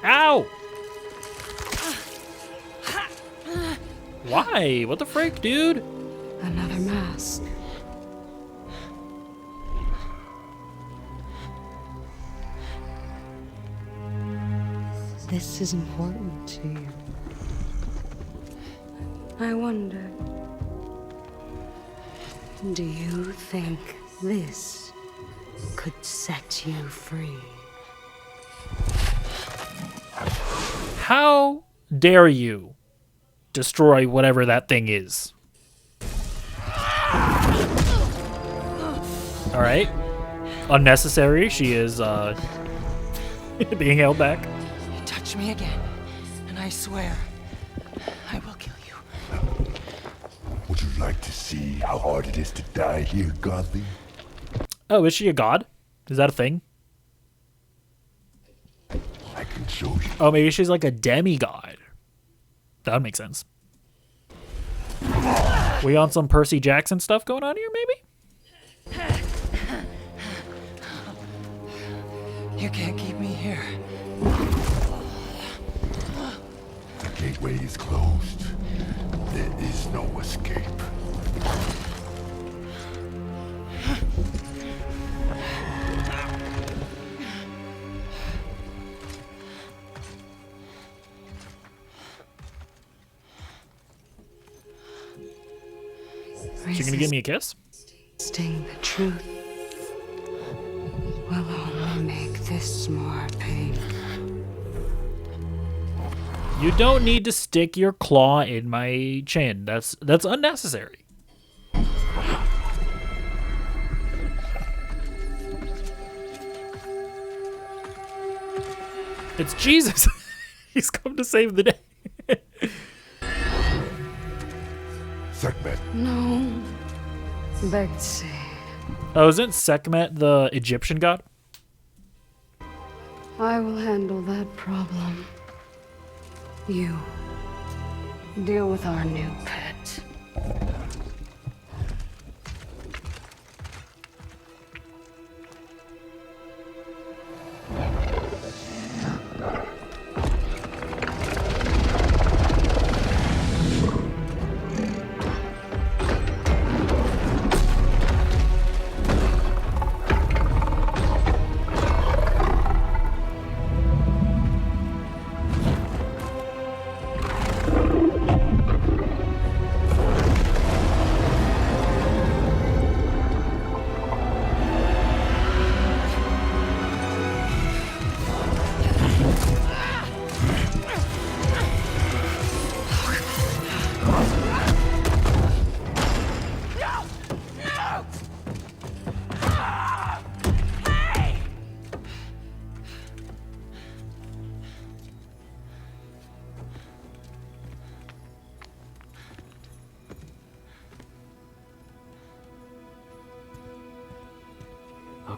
Ow! Why? What the frick, dude?
Another mask. This is important to you. I wonder, do you think this could set you free?
How dare you destroy whatever that thing is? All right. Unnecessary. She is being held back.
You touch me again, and I swear I will kill you.
Would you like to see how hard it is to die here, Godly?
Oh, is she a god? Is that a thing?
I can show you.
Oh, maybe she's like a demigod. That would make sense. We on some Percy Jackson stuff going on here, maybe?
You can't keep me here.
The gateway is closed. There is no escape.
She gonna give me a kiss?
Resisting the truth will only make this more painful.
You don't need to stick your claw in my chin. That's unnecessary. It's Jesus. He's come to save the day.
Sekhmet.
No, Betsy.
Oh, isn't Sekhmet the Egyptian god?
I will handle that problem. You deal with our new pet.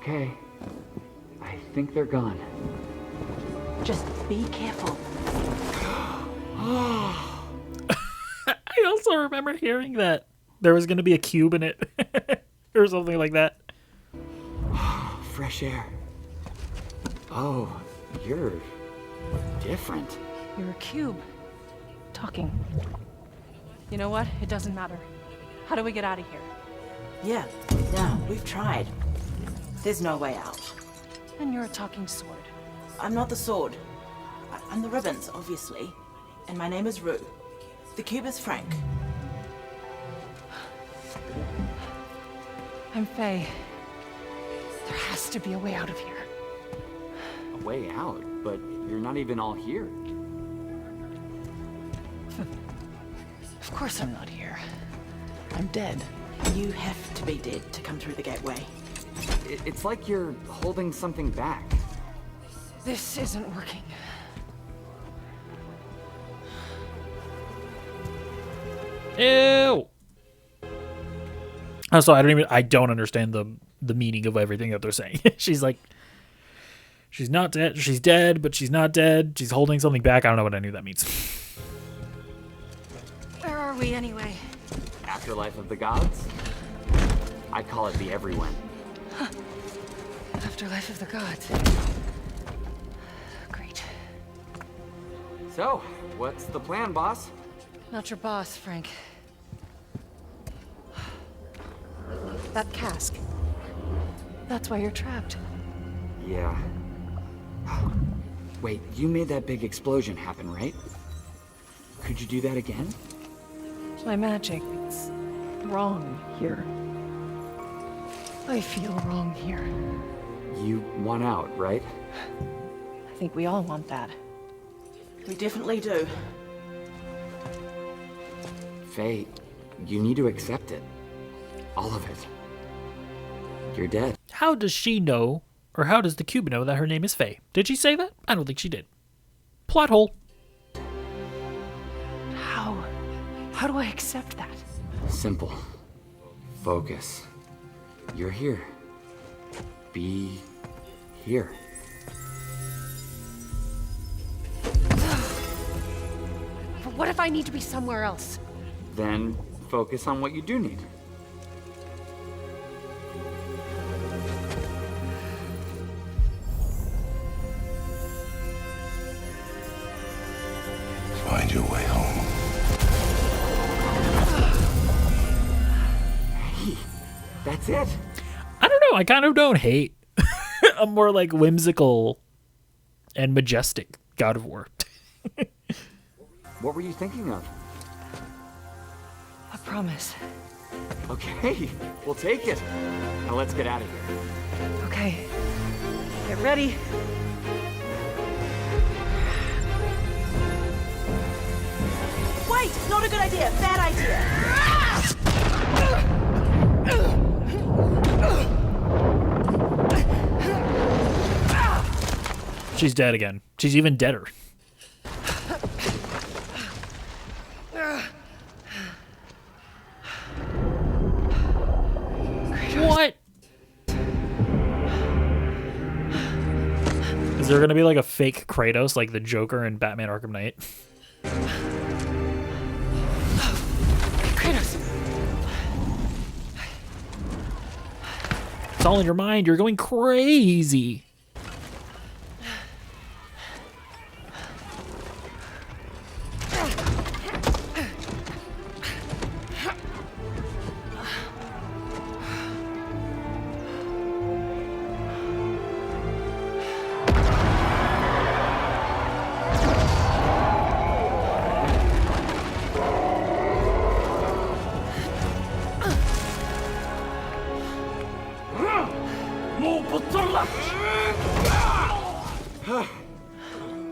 Okay. I think they're gone.
Just be careful.
I also remember hearing that there was going to be a cube in it or something like that.
Fresh air. Oh, you're different.
You're a cube. Talking. You know what? It doesn't matter. How do we get out of here?
Yeah, no, we've tried. There's no way out.
And you're a talking sword.
I'm not the sword. I'm the ribbons, obviously. And my name is Rue. The cube is Frank.
I'm Faye. There has to be a way out of here.
A way out? But you're not even all here.
Of course I'm not here. I'm dead.
You have to be dead to come through the gateway.
It's like you're holding something back.
This isn't working.
Ew. Also, I don't understand the meaning of everything that they're saying. She's like, she's not dead. She's dead, but she's not dead. She's holding something back. I don't know what any of that means.
Where are we anyway?
Afterlife of the gods? I call it the everyone.
Huh. Afterlife of the gods. Great.
So, what's the plan, boss?
Not your boss, Frank. That cask. That's why you're trapped.
Yeah. Wait, you made that big explosion happen, right? Could you do that again?
My magic, it's wrong here. I feel wrong here.
You want out, right?
I think we all want that.
We definitely do.
Faye, you need to accept it. All of it. You're dead.
How does she know, or how does the cube know that her name is Faye? Did she say that? I don't think she did. Plot hole.
How do I accept that?
Simple. Focus. You're here. Be here.
But what if I need to be somewhere else?
Then focus on what you do need.
Find your way home.
Hey, that's it.
I don't know. I kind of don't hate a more like whimsical and majestic God of War.
What were you thinking of?
A promise.
Okay, we'll take it. Now let's get out of here.
Okay. Get ready.
Wait, not a good idea. Bad idea.
She's dead again. She's even deader. What? Is there gonna be like a fake Kratos, like the Joker in Batman Arkham Knight?
Kratos.
It's all in your mind. You're going crazy.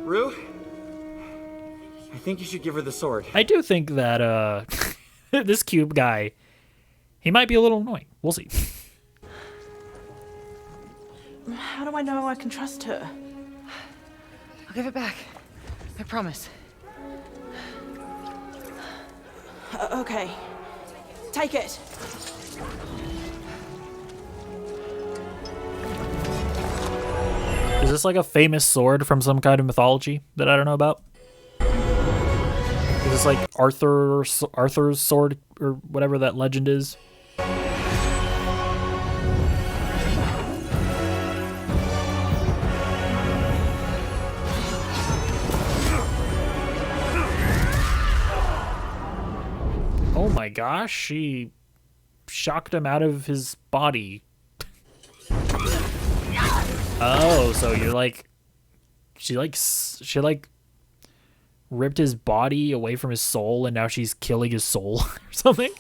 Rue? I think you should give her the sword.
I do think that this cube guy, he might be a little annoying. We'll see.
How do I know I can trust her?
I'll give it back. I promise.
Okay. Take it.
Is this like a famous sword from some kind of mythology that I don't know about? Is this like Arthur's sword or whatever that legend is? Oh my gosh, she shocked him out of his body. Oh, so you're like, she ripped his body away from his soul and now she's killing his soul or something?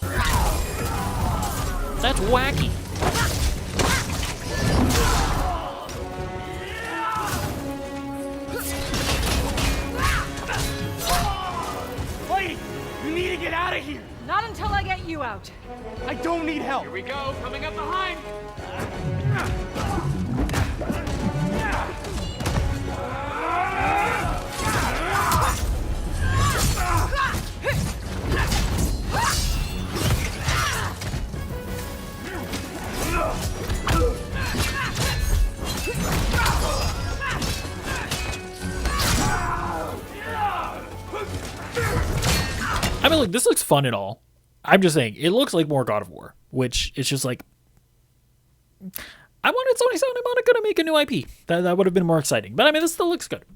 That's wacky.
Wait! You need to get out of here!
Not until I get you out.
I don't need help!
Here we go, coming up behind.
I mean, like, this looks fun and all. I'm just saying, it looks like more God of War, which it's just like, I wanted Sony Santa Monica to make a new IP. That would have been more exciting. But I mean, this still looks good.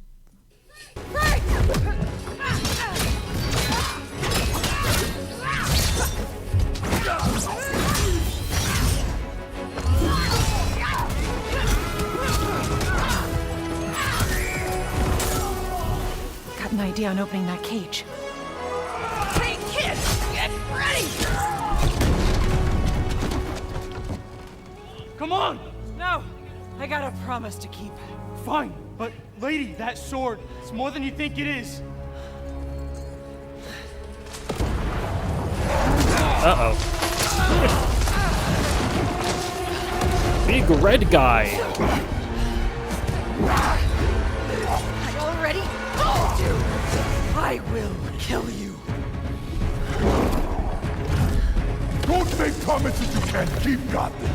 Got an idea on opening that cage.
Hey, kid! Get ready!
Come on!
No! I got a promise to keep.
Fine, but lady, that sword, it's more than you think it is.
Uh-oh. Big red guy.
I already told you! I will kill you.
Don't make promises you can't keep, Gotham.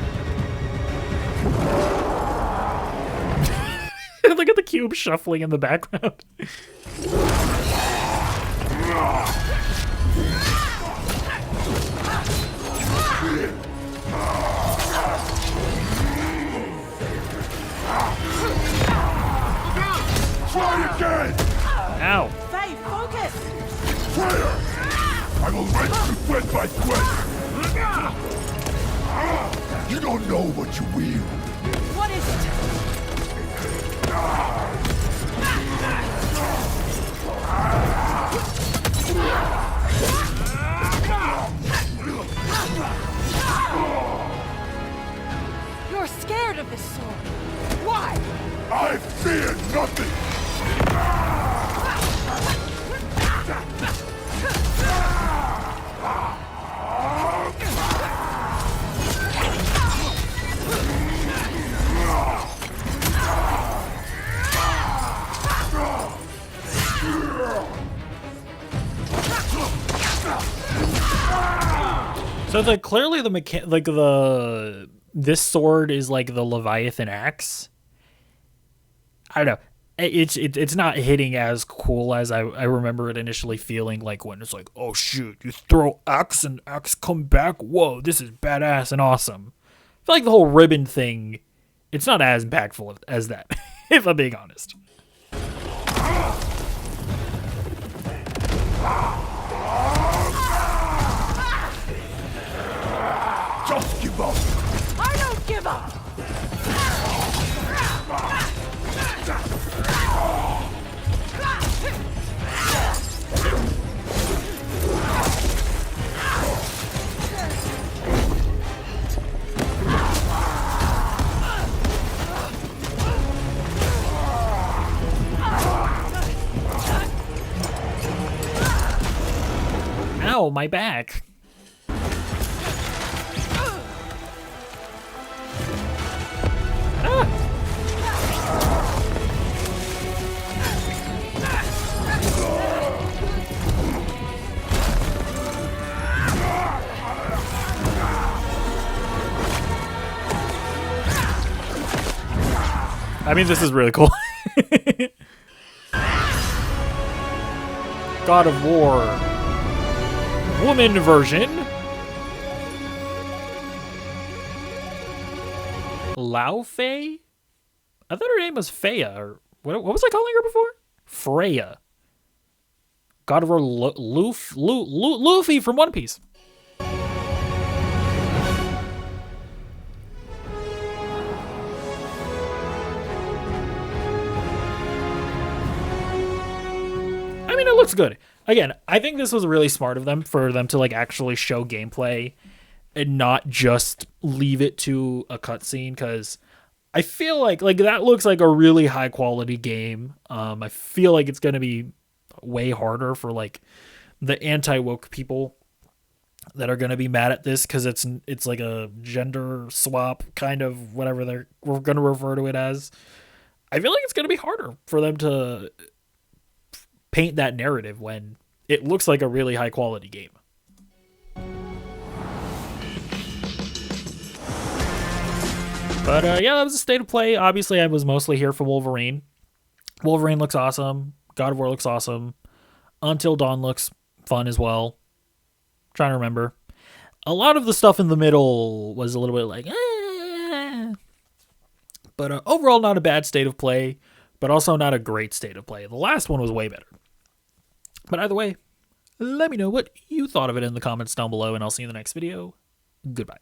Look at the cube shuffling in the background.
Try again!
Ow.
Theve, focus!
Traitor! I will rend you sweat by sweat! You don't know what you wield.
What is it?
You're scared of this sword.
Why?
I fear nothing!
So it's like clearly this sword is like the Leviathan axe. I don't know. It's not hitting as cool as I remember it initially feeling, like when it's like, oh shoot, you throw axe and axe come back. Whoa, this is badass and awesome. I feel like the whole ribbon thing, it's not as impactful as that, if I'm being honest.
Just give up!
I don't give up!
Ow, my back. I mean, this is really cool. God of War. Woman version. Laufey? I thought her name was Freya. Or what was I calling her before? Freya. God of War Luffy from One Piece. I mean, it looks good. Again, I think this was really smart of them for them to like actually show gameplay and not just leave it to a cutscene, because I feel like that looks like a really high quality game. I feel like it's going to be way harder for like the anti-woke people that are going to be mad at this, because it's like a gender swap kind of whatever we're going to refer to it as. I feel like it's going to be harder for them to paint that narrative when it looks like a really high quality game. But yeah, that was the state of play. Obviously, I was mostly here for Wolverine. Wolverine looks awesome. God of War looks awesome. Until Dawn looks fun as well. Trying to remember. A lot of the stuff in the middle was a little bit like, eh. But overall, not a bad state of play, but also not a great state of play. The last one was way better. But either way, let me know what you thought of it in the comments down below, and I'll see you in the next video. Goodbye.